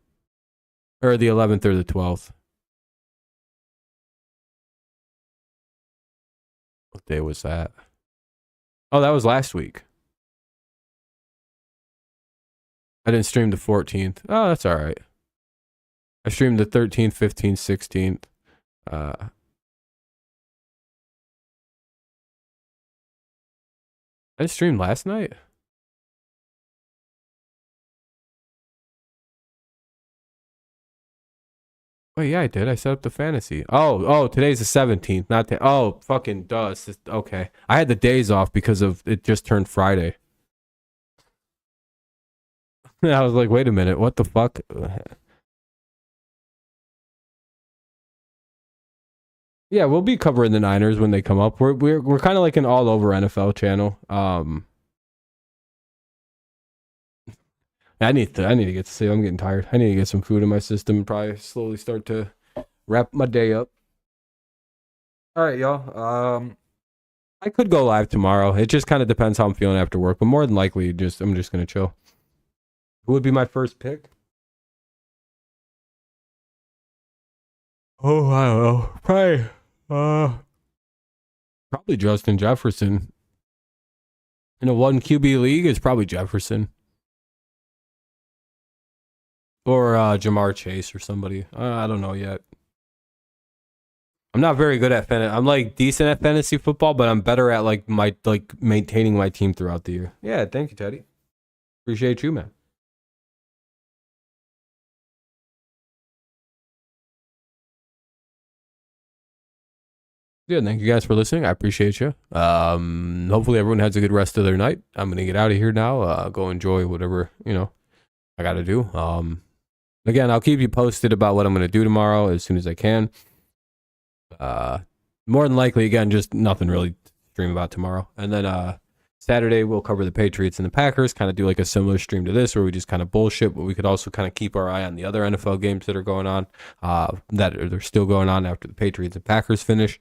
[SPEAKER 1] Or the 11th or the 12th. What day was that? Oh, that was last week. I didn't stream the 14th. Oh, that's all right. I streamed the 13th, 15th, 16th. I streamed last night. Wait, yeah, I did. I set up the fantasy. Oh, today's the 17th, not the. Oh, fucking duh. Okay. I had the days off because of it just turned Friday. I was like, wait a minute, what the fuck? Yeah, we'll be covering the Niners when they come up. We're kind of like an all over NFL channel. I need to get to sleep. I'm getting tired. I need to get some food in my system and probably slowly start to wrap my day up. All right, y'all. I could go live tomorrow. It just kind of depends how I'm feeling after work, but more than likely, I'm just gonna chill. Who would be my first pick? Oh, I don't know. Probably Justin Jefferson. In a 1 QB league, it's probably Jefferson. Or Jamar Chase or somebody. I don't know yet. I'm not very good at fantasy. I'm like decent at fantasy football, but I'm better at like maintaining my team throughout the year. Yeah, thank you, Teddy. Appreciate you, man. Yeah, thank you guys for listening. I appreciate you. Hopefully everyone has a good rest of their night. I'm gonna get out of here now. Go enjoy whatever I got to do. Again, I'll keep you posted about what I'm gonna do tomorrow as soon as I can. More than likely, again, just nothing really to stream about tomorrow. And then Saturday we'll cover the Patriots and the Packers. Kind of do like a similar stream to this, where we just kind of bullshit, but we could also kind of keep our eye on the other NFL games that are going on. They're still going on after the Patriots and Packers finish.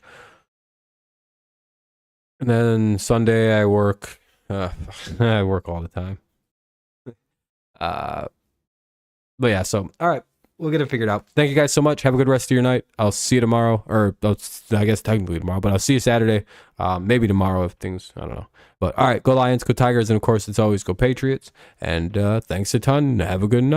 [SPEAKER 1] And then Sunday I work. I work all the time. But yeah, so all right. we'll get it figured out. Thank you guys so much. Have a good rest of your night. I'll see you tomorrow, or I guess technically tomorrow, but I'll see you Saturday. Maybe tomorrow if things, I don't know. But all right, go Lions, go Tigers, and of course, it's always go Patriots. And thanks a ton. Have a good night.